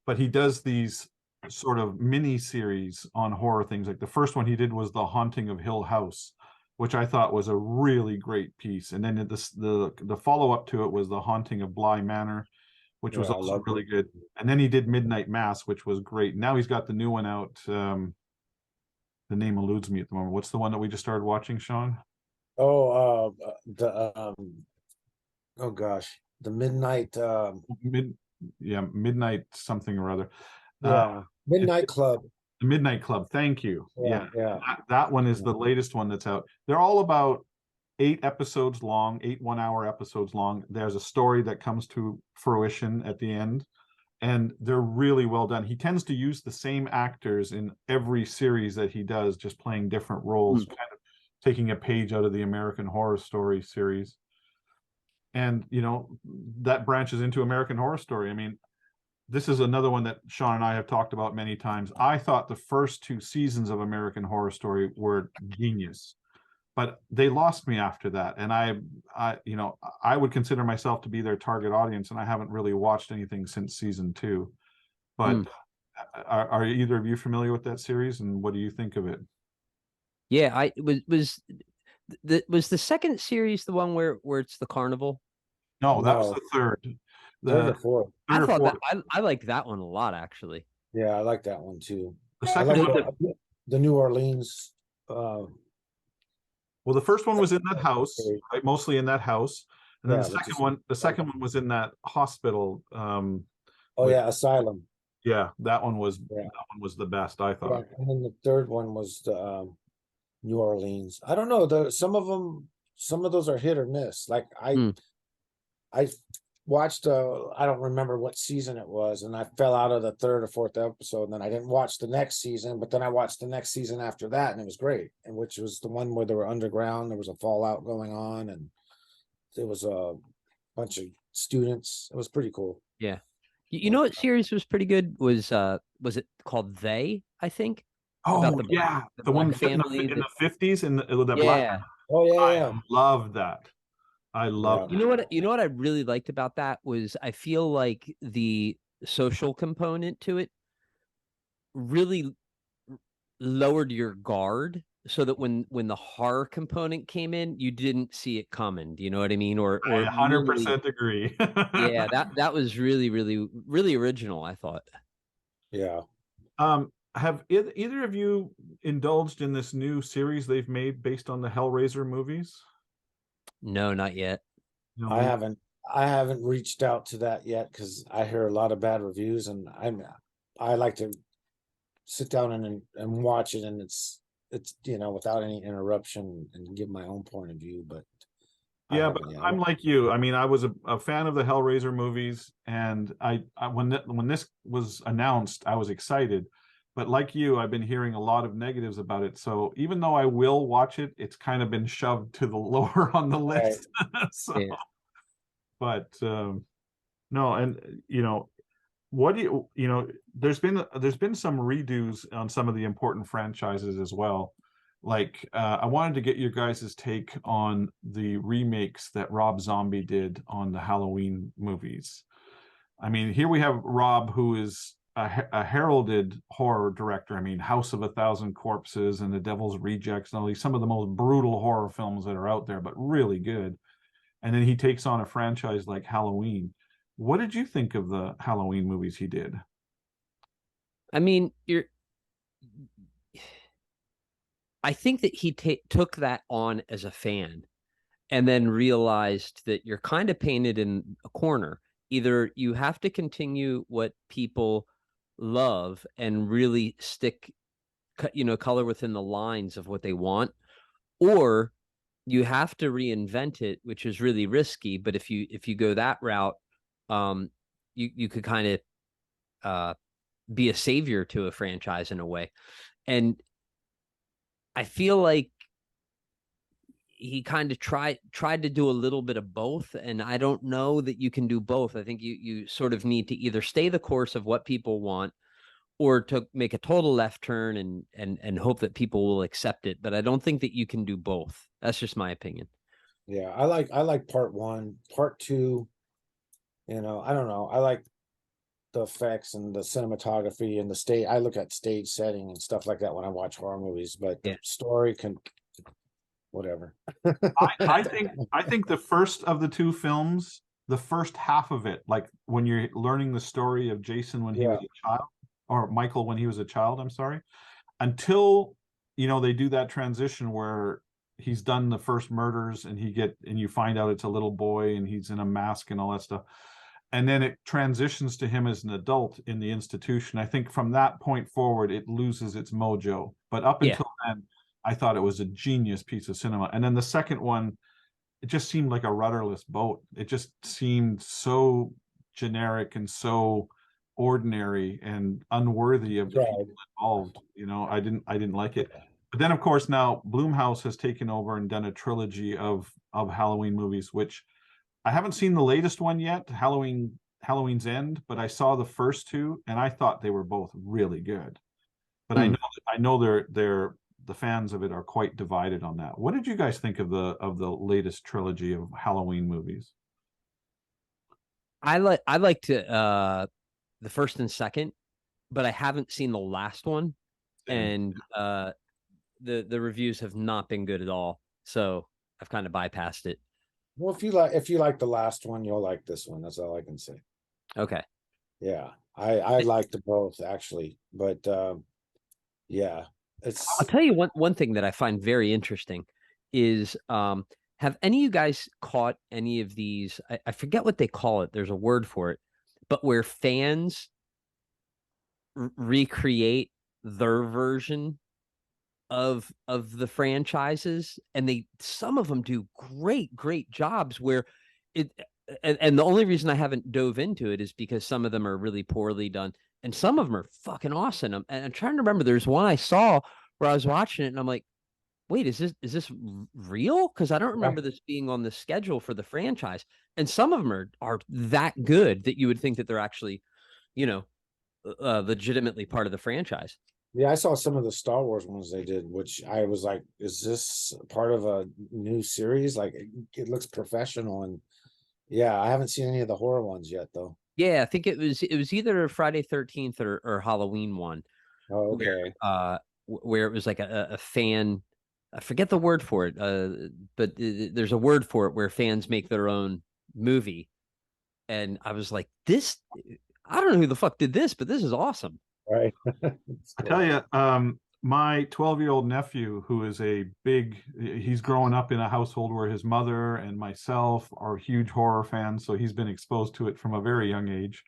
but he does these sort of mini series on horror things. Like, the first one he did was The Haunting of Hill House, which I thought was a really great piece. And then the follow-up to it was The Haunting of Bly Manor, which was also really good. And then he did Midnight Mass, which was great. Now he's got the new one out. The name eludes me at the moment. What's the one that we just started watching, Sean? Oh, oh gosh, the Midnight Midnight something or other. Midnight Club. The Midnight Club. Thank you. Yeah. That one is the latest one that's out. They're all about 8 episodes long, 8 1-hour episodes long. There's a story that comes to fruition at the end, and they're really well done. He tends to use the same actors in every series that he does, just playing different roles, kind of taking a page out of the American Horror Story series. And that branches into American Horror Story. I mean, this is another one that Sean and I have talked about many times. I thought the first 2 seasons of American Horror Story were genius, but they lost me after that. And I would consider myself to be their target audience, and I haven't really watched anything since season 2. But are either of you familiar with that series, and what do you think of it? Yeah, I was the second series the one where it's the carnival? No, that was the third. Third or fourth. I thought that I like that one a lot, actually. Yeah, I like that one too. The I second like one, the New Orleans. well, the first one was in that house, right? Mostly in that house, and then the second one was in that hospital. Asylum. Yeah, that one was the best, I thought. Yeah, and then the third one was the New Orleans. I don't know. Some of those are hit or miss. Like I watched I don't remember what season it was, and I fell out of the third or fourth episode, and then I didn't watch the next season, but then I watched the next season after that, and it was great. And which was the one where they were underground, there was a fallout going on, and there was a bunch of students. It was pretty cool. Yeah. You know what series was pretty good was it called They, I think? Oh, the one family in the 50s in the yeah. Black. Oh yeah. I love that. I love You know what I really liked about that was I feel like the social component to it really lowered your guard, so that when the horror component came in, you didn't see it coming. Do you know what I mean? Or I 100% agree. Yeah, that was really, really, really original, I thought. Yeah. Have either of you indulged in this new series they've made based on the Hellraiser movies? No, not yet. No, I haven't reached out to that yet because I hear a lot of bad reviews, and I like to sit down and watch it, and it's without any interruption, and give my own point of view. But yeah, but I'm like you. I mean, I was a fan of the Hellraiser movies, and I when this was announced, I was excited. But like you, I've been hearing a lot of negatives about it. So even though I will watch it, it's kind of been shoved to the lower on the list. So, yeah. But no, and what do there's been some redos on some of the important franchises as well. Like I wanted to get your guys' take on the remakes that Rob Zombie did on the Halloween movies. I mean, here we have Rob, who is a heralded horror director. I mean, House of a Thousand Corpses and The Devil's Rejects and all these, some of the most brutal horror films that are out there, but really good. And then he takes on a franchise like Halloween. What did you think of the Halloween movies he did? I mean, I think that he took that on as a fan, and then realized that you're kind of painted in a corner. Either you have to continue what people love and really stick, color within the lines of what they want, or you have to reinvent it, which is really risky. But if you go that route, you could kind of be a savior to a franchise in a way. And I feel like he kind of tried to do a little bit of both, and I don't know that you can do both. I think you sort of need to either stay the course of what people want, or to make a total left turn and hope that people will accept it. But I don't think that you can do both. That's just my opinion. Yeah, I like part one. Part two, I don't know. I like the effects and the cinematography and the stage. I look at stage setting and stuff like that when I watch horror movies, but the story can whatever. I think the first of the 2 films, the first half of it, like when you're learning the story of Jason when he was a child, or Michael when he was a child, I'm sorry, until they do that transition where he's done the first murders and you find out it's a little boy and he's in a mask and all that stuff. And then it transitions to him as an adult in the institution. I think from that point forward, it loses its mojo. But up until then, I thought it was a genius piece of cinema. And then the second one, it just seemed like a rudderless boat. It just seemed so generic and so ordinary and unworthy of the Right. people involved. I didn't like it. But then, of course, now Blumhouse has taken over and done a trilogy of Halloween movies, which I haven't seen the latest one yet, Halloween's End, but I saw the first two and I thought they were both really good. But I know they're the fans of it are quite divided on that. What did you guys think of the latest trilogy of Halloween movies? I liked the first and second, but I haven't seen the last one, and the reviews have not been good at all. So I've kind of bypassed it. Well, if you like the last one, you'll like this one. That's all I can say. Okay. Yeah, I like the both actually, but yeah, I'll tell you one thing that I find very interesting is have any of you guys caught any of these? I forget what they call it. There's a word for it, but where fans recreate their version of the franchises, and some of them do great jobs where it and the only reason I haven't dove into it is because some of them are really poorly done and some of them are fucking awesome. And I'm trying to remember, there's one I saw where I was watching it and I'm like, wait, is this real? Because I don't remember this being on the schedule for the franchise. And some of them are that good that you would think that they're actually, legitimately part of the franchise. Yeah, I saw some of the Star Wars ones they did, which I was like, is this part of a new series? Like it looks professional, and yeah, I haven't seen any of the horror ones yet though. Yeah, I think it was either Friday 13th or Halloween one. Oh, okay. Where it was like a fan, I forget the word for it, but there's a word for it where fans make their own movie. And I was like, I don't know who the fuck did this, but this is awesome. Right. I tell you, my 12-year-old nephew, who is he's growing up in a household where his mother and myself are huge horror fans, so he's been exposed to it from a very young age.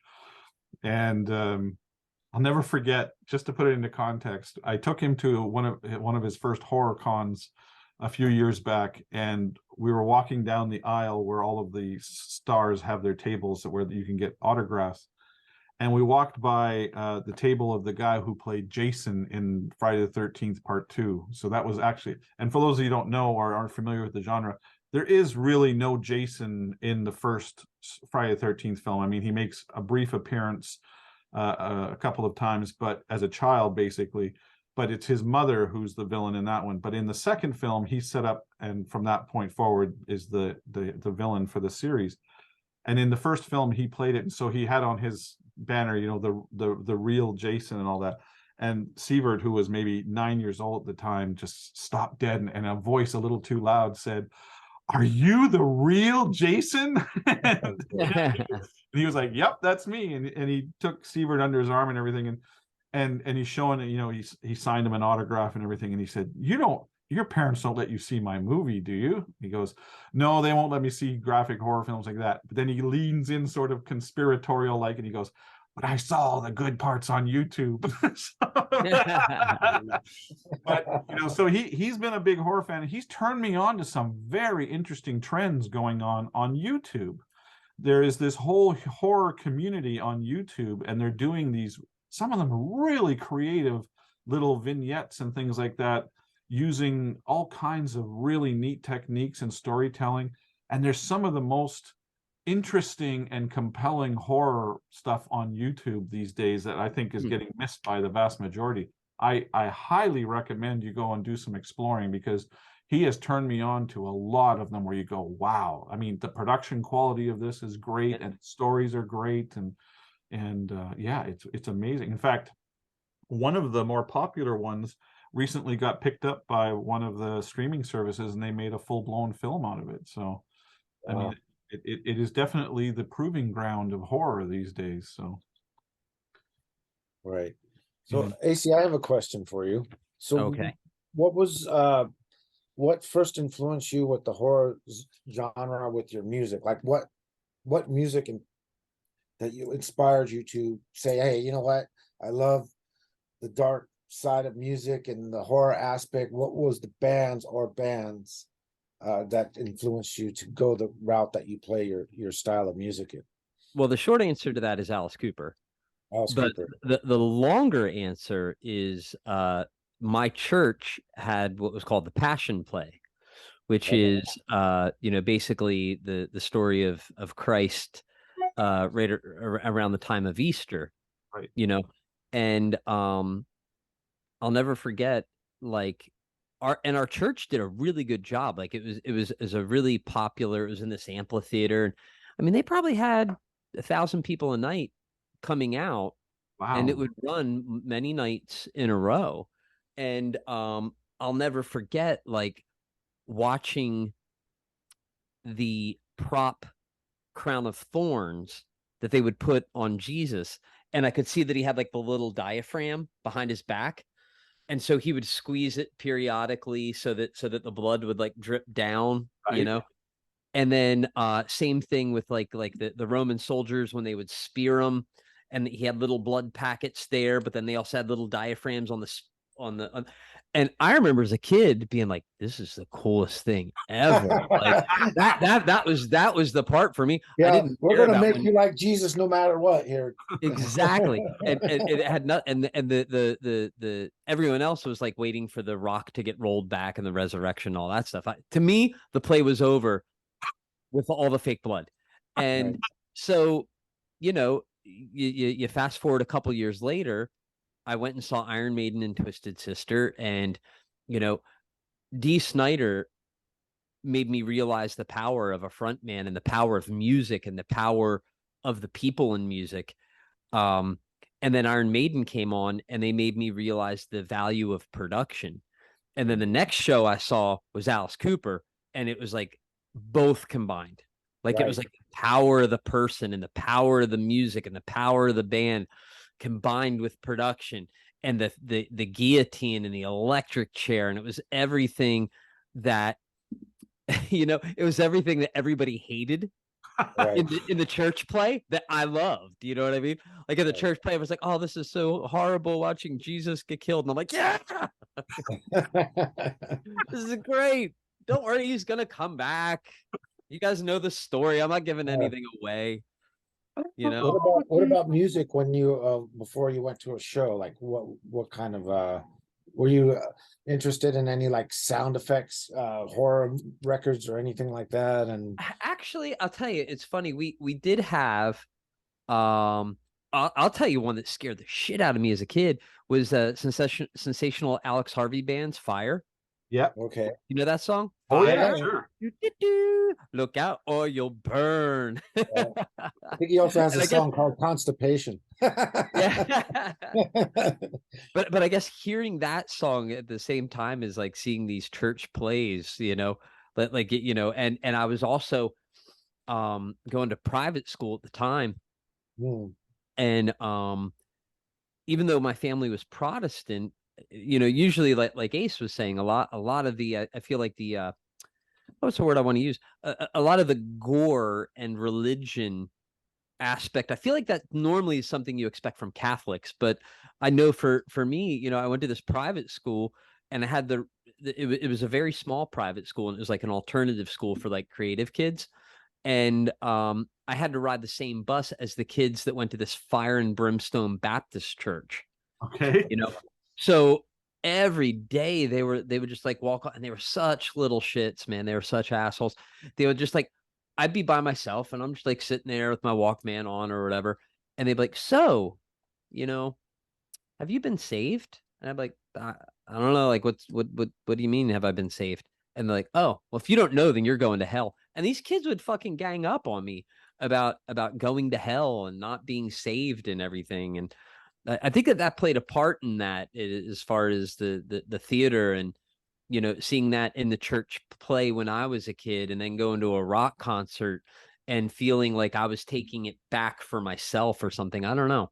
And I'll never forget, just to put it into context, I took him to one of his first horror cons a few years back, and we were walking down the aisle where all of the stars have their tables where you can get autographs. And we walked by the table of the guy who played Jason in Friday the 13th Part 2. So that was actually, and for those of you who don't know or aren't familiar with the genre, there is really no Jason in the first Friday the 13th film. I mean, he makes a brief appearance a couple of times, but as a child, basically. But it's his mother who's the villain in that one. But in the second film, he's set up, and from that point forward is the villain for the series. And in the first film, he played it, and so he had on his banner, the real Jason and all that. And Sievert, who was maybe 9 years old at the time, just stopped dead, and a voice a little too loud said, "Are you the real Jason?" And he was like, "Yep, that's me." And he took Sievert under his arm and everything, and he's showing it, he signed him an autograph and everything, and he said, your parents don't let you see my movie, do you? He goes, "No, they won't let me see graphic horror films like that." But then he leans in sort of conspiratorial like, and he goes, "But I saw all the good parts on YouTube." But so he's been a big horror fan, and he's turned me on to some very interesting trends going on YouTube. There is this whole horror community on YouTube, and they're doing some of them really creative little vignettes and things like that, using all kinds of really neat techniques and storytelling. And there's some of the most interesting and compelling horror stuff on YouTube these days that I think is getting missed by the vast majority. I highly recommend you go and do some exploring, because he has turned me on to a lot of them where you go, wow. I mean, the production quality of this is great, and stories are great, and yeah, it's amazing. In fact, one of the more popular ones recently got picked up by one of the streaming services, and they made a full-blown film out of it. So I mean, it is definitely the proving ground of horror these days. So right. So Acey, I have a question for you. So okay, what first influenced you with the horror genre with your music? Like what music that you inspired you to say, hey, you know what, I love the dark side of music and the horror aspect, what was the bands that influenced you to go the route that you play your style of music in? Well, the short answer to that is Alice Cooper. Alice But Cooper. the longer answer is my church had what was called the Passion Play, which Okay. is basically the story of Christ around the time of Easter, Right. and I'll never forget, like, our church did a really good job. Like, it was a really popular. It was in this amphitheater, and I mean, they probably had 1,000 people a night coming out, and it Wow. would run many nights in a row. And I'll never forget, like, watching the prop crown of thorns that they would put on Jesus, and I could see that he had like the little diaphragm behind his back, and so he would squeeze it periodically so that the blood would like drip down, Right. and then same thing with like the Roman soldiers when they would spear him, and he had little blood packets there, but then they also had little diaphragms on and I remember as a kid being like, this is the coolest thing ever. Like, that was the part for me. I Yeah, didn't we're care gonna about make when you like Jesus no matter what here. exactly. And it had not and the everyone else was like waiting for the rock to get rolled back and the resurrection, all that stuff. To me, the play was over with all the fake blood. Right. And so, you fast forward a couple years later, I went and saw Iron Maiden and Twisted Sister, and Dee Snider made me realize the power of a front man and the power of music and the power of the people in music. And then Iron Maiden came on, and they made me realize the value of production. And then the next show I saw was Alice Cooper, and it was like both combined. Like, it was Right. like the power of the person and the power of the music and the power of the band combined with production, and the guillotine and the electric chair, and it was everything that it was everything that everybody hated Right. in the church play that I loved. You know what I mean? Like, in the church play, I was like, oh, this is so horrible watching Jesus get killed. And I'm like, yeah, this is great. Don't worry, he's gonna come back. You guys know the story. I'm not giving anything away. What about music when you before you went to a show? Like what kind of were you interested in any like sound effects, horror records or anything like that? And Actually, I'll tell you, it's funny. We did have I'll tell you one that scared the shit out of me as a kid was sensational Alex Harvey band's Fire. Yep. okay. You know that song? Oh yeah, Fire. yeah. Sure. Look out or you'll burn. I think he also has And a I guess, song called Constipation. yeah. But I guess hearing that song at the same time is like seeing these church plays, and I was also going to private school at the time. Hmm. And even though my family was Protestant, usually like Ace was saying, a lot of the I feel like the what's the word I want to use? A lot of the gore and religion aspect, I feel like that normally is something you expect from Catholics, but I know for me, I went to this private school, and I had it was a very small private school, and it was like an alternative school for like creative kids. And I had to ride the same bus as the kids that went to this Fire and Brimstone Baptist church. Okay. So every day they would just like walk on, and they were such little shits, man. They were such assholes. They would just like, I'd be by myself, and I'm just like sitting there with my Walkman on or whatever, and they'd be like, so, have you been saved? And I'm like, I don't know, like, what do you mean, have I been saved? And they're like, oh, well, if you don't know, then you're going to hell. And these kids would fucking gang up on me about going to hell and not being saved and everything. And I think that played a part in that, as far as the theater, and seeing that in the church play when I was a kid, and then going to a rock concert and feeling like I was taking it back for myself or something. I don't know.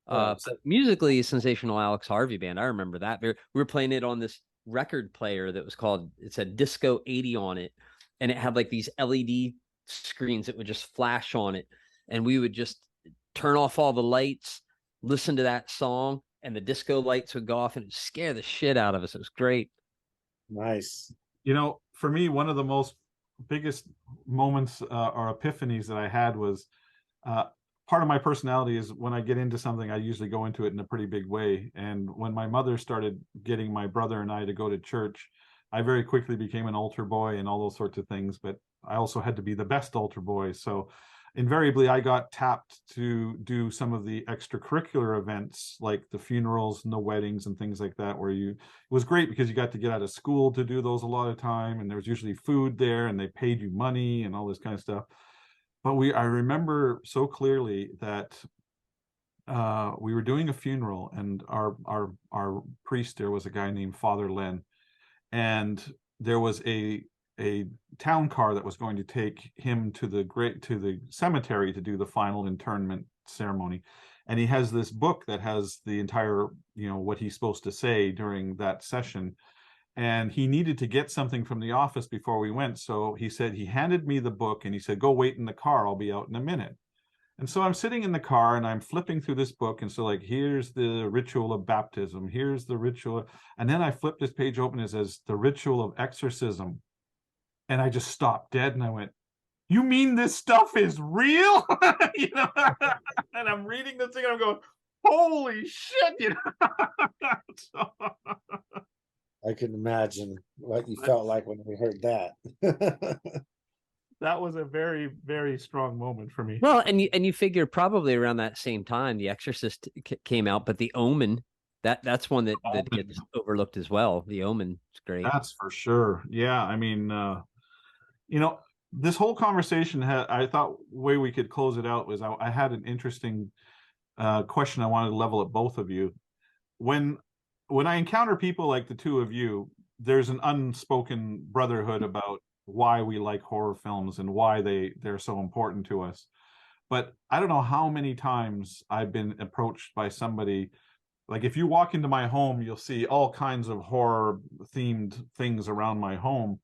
Yeah, But musically, sensational Alex Harvey band. I remember that. We were playing it on this record player that was called, it said Disco 80 on it, and it had like these LED screens that would just flash on it, and we would just turn off all the lights, listen to that song, and the disco lights would go off and it'd scare the shit out of us. It was great. Nice. You know, for me, one of the most biggest moments or epiphanies that I had was uh, part of my personality is when I get into something, I usually go into it in a pretty big way. And when my mother started getting my brother and I to go to church, I very quickly became an altar boy and all those sorts of things. But I also had to be the best altar boy. So invariably, I got tapped to do some of the extracurricular events like the funerals and the weddings and things like that, where it was great because you got to get out of school to do those a lot of time. And there was usually food there and they paid you money and all this kind of stuff. But I remember so clearly that we were doing a funeral, and our priest there was a guy named Father Len, and there was a town car that was going to take him to the cemetery to do the final internment ceremony. And he has this book that has the entire, what he's supposed to say during that session. And he needed to get something from the office before we went. So he said, he handed me the book and he said, go wait in the car. I'll be out in a minute. And so I'm sitting in the car and I'm flipping through this book. And so, like, here's the ritual of baptism. Here's the ritual. And then I flip this page open. It says the ritual of exorcism. And I just stopped dead and I went, you mean this stuff is real? And I'm reading this thing and I'm going, holy shit, So, I can imagine what you felt like when we heard that. that was a very, very strong moment for me. Well, and you figure probably around that same time, The Exorcist came out, but The Omen, that's one that gets overlooked as well. The Omen is great. That's for sure. Yeah, I mean, this whole conversation I thought way we could close it out was I had an interesting question I wanted to level at both of you. When I encounter people like the two of you, there's an unspoken brotherhood about why we like horror films and why they're so important to us. But I don't know how many times I've been approached by somebody, like if you walk into my home, you'll see all kinds of horror themed things around my home.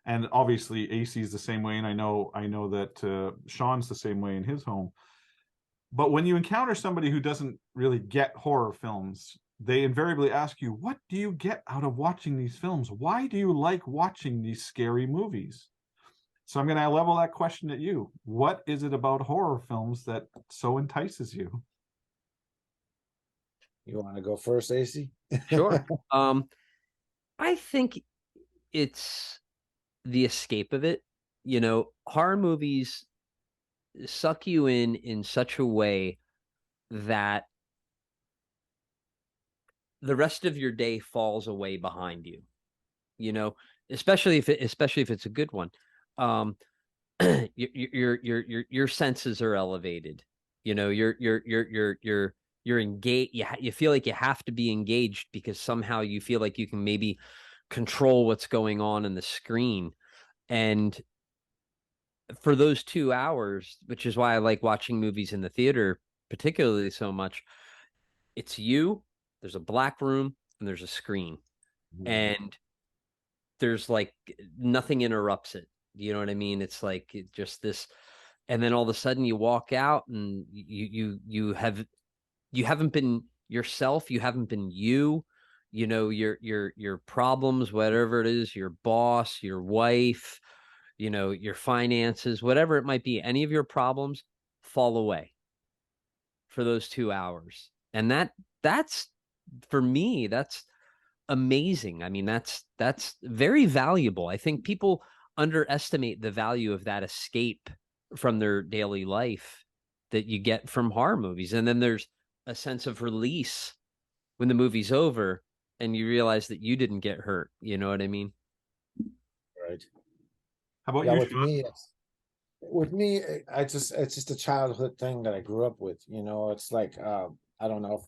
And obviously Acey's the same way, and I know that Sean's the same way in his home. But when you encounter somebody who doesn't really get horror films, they invariably ask you, what do you get out of watching these films? Why do you like watching these scary movies? So I'm going to level that question at you. What is it about horror films that so entices you? You want to go first, Acey? Sure. I think it's the escape of it. Horror movies suck you in such a way that the rest of your day falls away behind you, especially if it's a good one. Your senses are elevated. You're engaged. You feel like you have to be engaged because somehow you feel like you can maybe control what's going on in the screen. And for those 2 hours, which is why I like watching movies in the theater particularly so much, it's there's a black room and there's a screen, and there's like nothing interrupts it. You know what I mean? It's like just this, and then all of a sudden you walk out and you haven't been yourself. You haven't been your problems, whatever it is, your boss, your wife, your finances, whatever it might be, any of your problems fall away for those 2 hours. And that's for me, that's amazing. I mean, that's very valuable. I think people underestimate the value of that escape from their daily life that you get from horror movies. And then there's a sense of release when the movie's over and you realize that you didn't get hurt. You know what I mean? Right. How about Yeah, you, with me, it's just a childhood thing that I grew up with. It's like I don't know if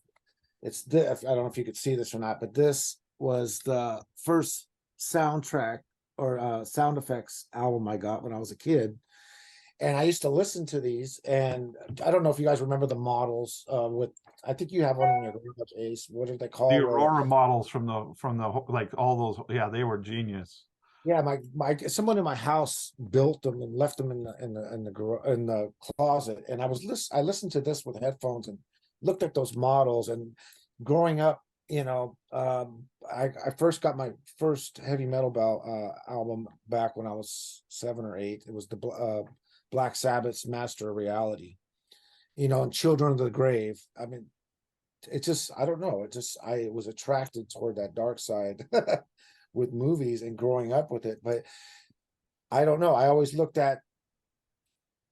I don't know if you could see this or not, but this was the first soundtrack or sound effects album I got when I was a kid. And I used to listen to these, and I don't know if you guys remember the models I think you have one in your garage, Ace. What are they called? The Aurora models from the like all those, yeah, they were genius. Yeah, someone in my house built them and left them in the closet, and I listened to this with headphones and looked at those models, and growing up, I first got my first heavy metal album back when I was 7 or 8. It was the Black Sabbath's Master of Reality, and Children of the Grave. I mean, it just, I don't know. I was attracted toward that dark side with movies and growing up with it. But I don't know. I always looked at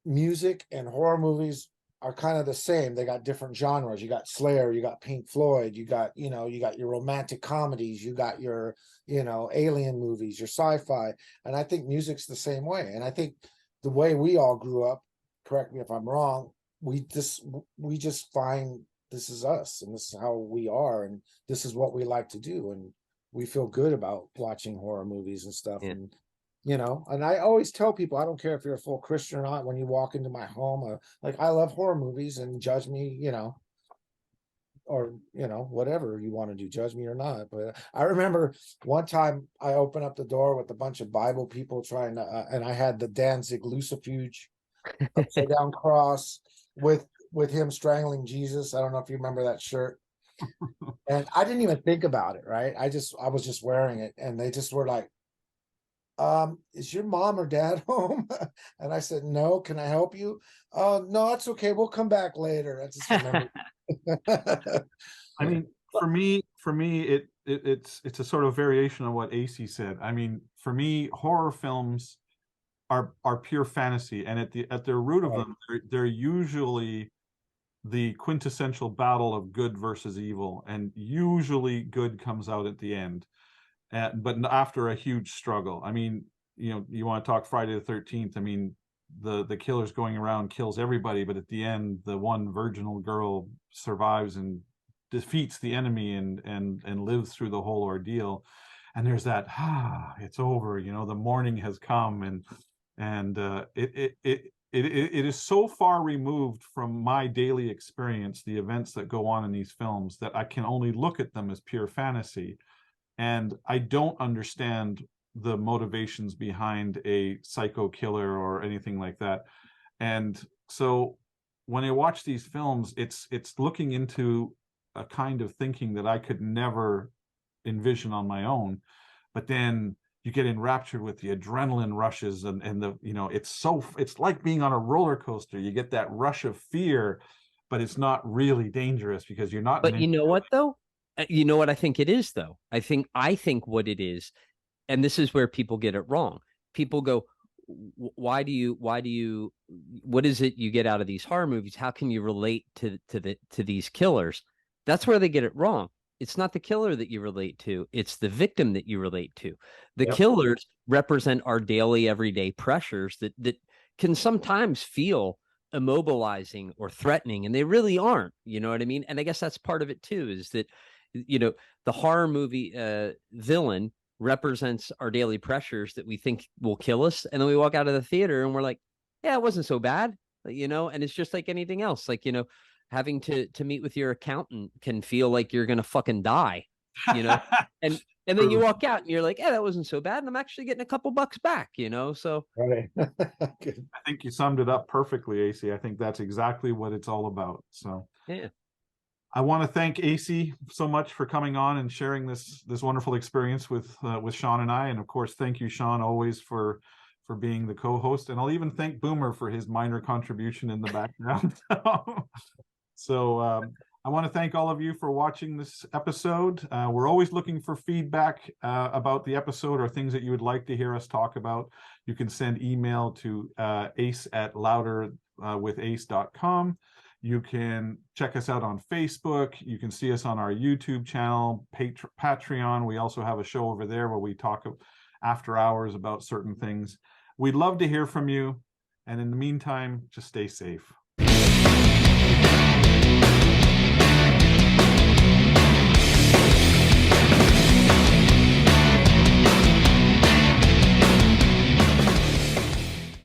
music and horror movies are kind of the same. They got different genres. You got Slayer, you got Pink Floyd, you got your romantic comedies, you got your, alien movies, your sci-fi. And I think music's the same way. And I think the way we all grew up, correct me if I'm wrong, we just find this is us and this is how we are and this is what we like to do. And we feel good about watching horror movies and stuff. Yeah. And I always tell people, I don't care if you're a full Christian or not, when you walk into my home, like, I love horror movies, and judge me, or, whatever you want to do, judge me or not. But I remember one time I opened up the door with a bunch of Bible people trying to, and I had the Danzig Lucifuge upside down cross with him strangling Jesus. I don't know if you remember that shirt. And I didn't even think about it, right? I was just wearing it, and they just were like, is your mom or dad home? And I said, no, can I help you? No, it's okay, we'll come back later. I just remember. I mean, for me, it's a sort of variation on what Acey said. I mean, for me, horror films are pure fantasy, and at their root of them, they're usually the quintessential battle of good versus evil, and usually good comes out at the end. But after a huge struggle. I mean, you want to talk Friday the 13th. I mean, the killer's going around, kills everybody, but at the end, the one virginal girl survives and defeats the enemy and lives through the whole ordeal. And there's that, it's over, the morning has come, and it is so far removed from my daily experience, the events that go on in these films, that I can only look at them as pure fantasy. And I don't understand the motivations behind a psycho killer or anything like that. And so when I watch these films, it's looking into a kind of thinking that I could never envision on my own. But then you get enraptured with the adrenaline rushes and the, it's like being on a roller coaster. You get that rush of fear, but it's not really dangerous because you're not. But you know what, though? You know what I think it is, though? I think what it is, and this is where people get it wrong. People go, what is it you get out of these horror movies? How can you relate to these killers? That's where they get it wrong. It's not the killer that you relate to. It's the victim that you relate to. The killers represent our daily, everyday pressures that can sometimes feel immobilizing or threatening, and they really aren't. You know what I mean? And I guess that's part of it too, is that the horror movie villain represents our daily pressures that we think will kill us, and then we walk out of the theater and we're like, yeah, it wasn't so bad, and it's just like anything else. Like, having to meet with your accountant can feel like you're gonna fucking die, and then you walk out and you're like, yeah, that wasn't so bad, and I'm actually getting a couple bucks back, so Right. I think you summed it up perfectly, Acey. I think that's exactly what it's all about. So yeah. I want to thank Acey so much for coming on and sharing this wonderful experience with Sean and I. And of course, thank you, Sean, always for being the co-host. And I'll even thank Boomer for his minor contribution in the background. So I want to thank all of you for watching this episode. We're always looking for feedback about the episode or things that you would like to hear us talk about. You can send email to ace@louderwithace.com. You can check us out on Facebook. You can see us on our YouTube channel, Patreon. We also have a show over there where we talk after hours about certain things. We'd love to hear from you. And in the meantime, just stay safe.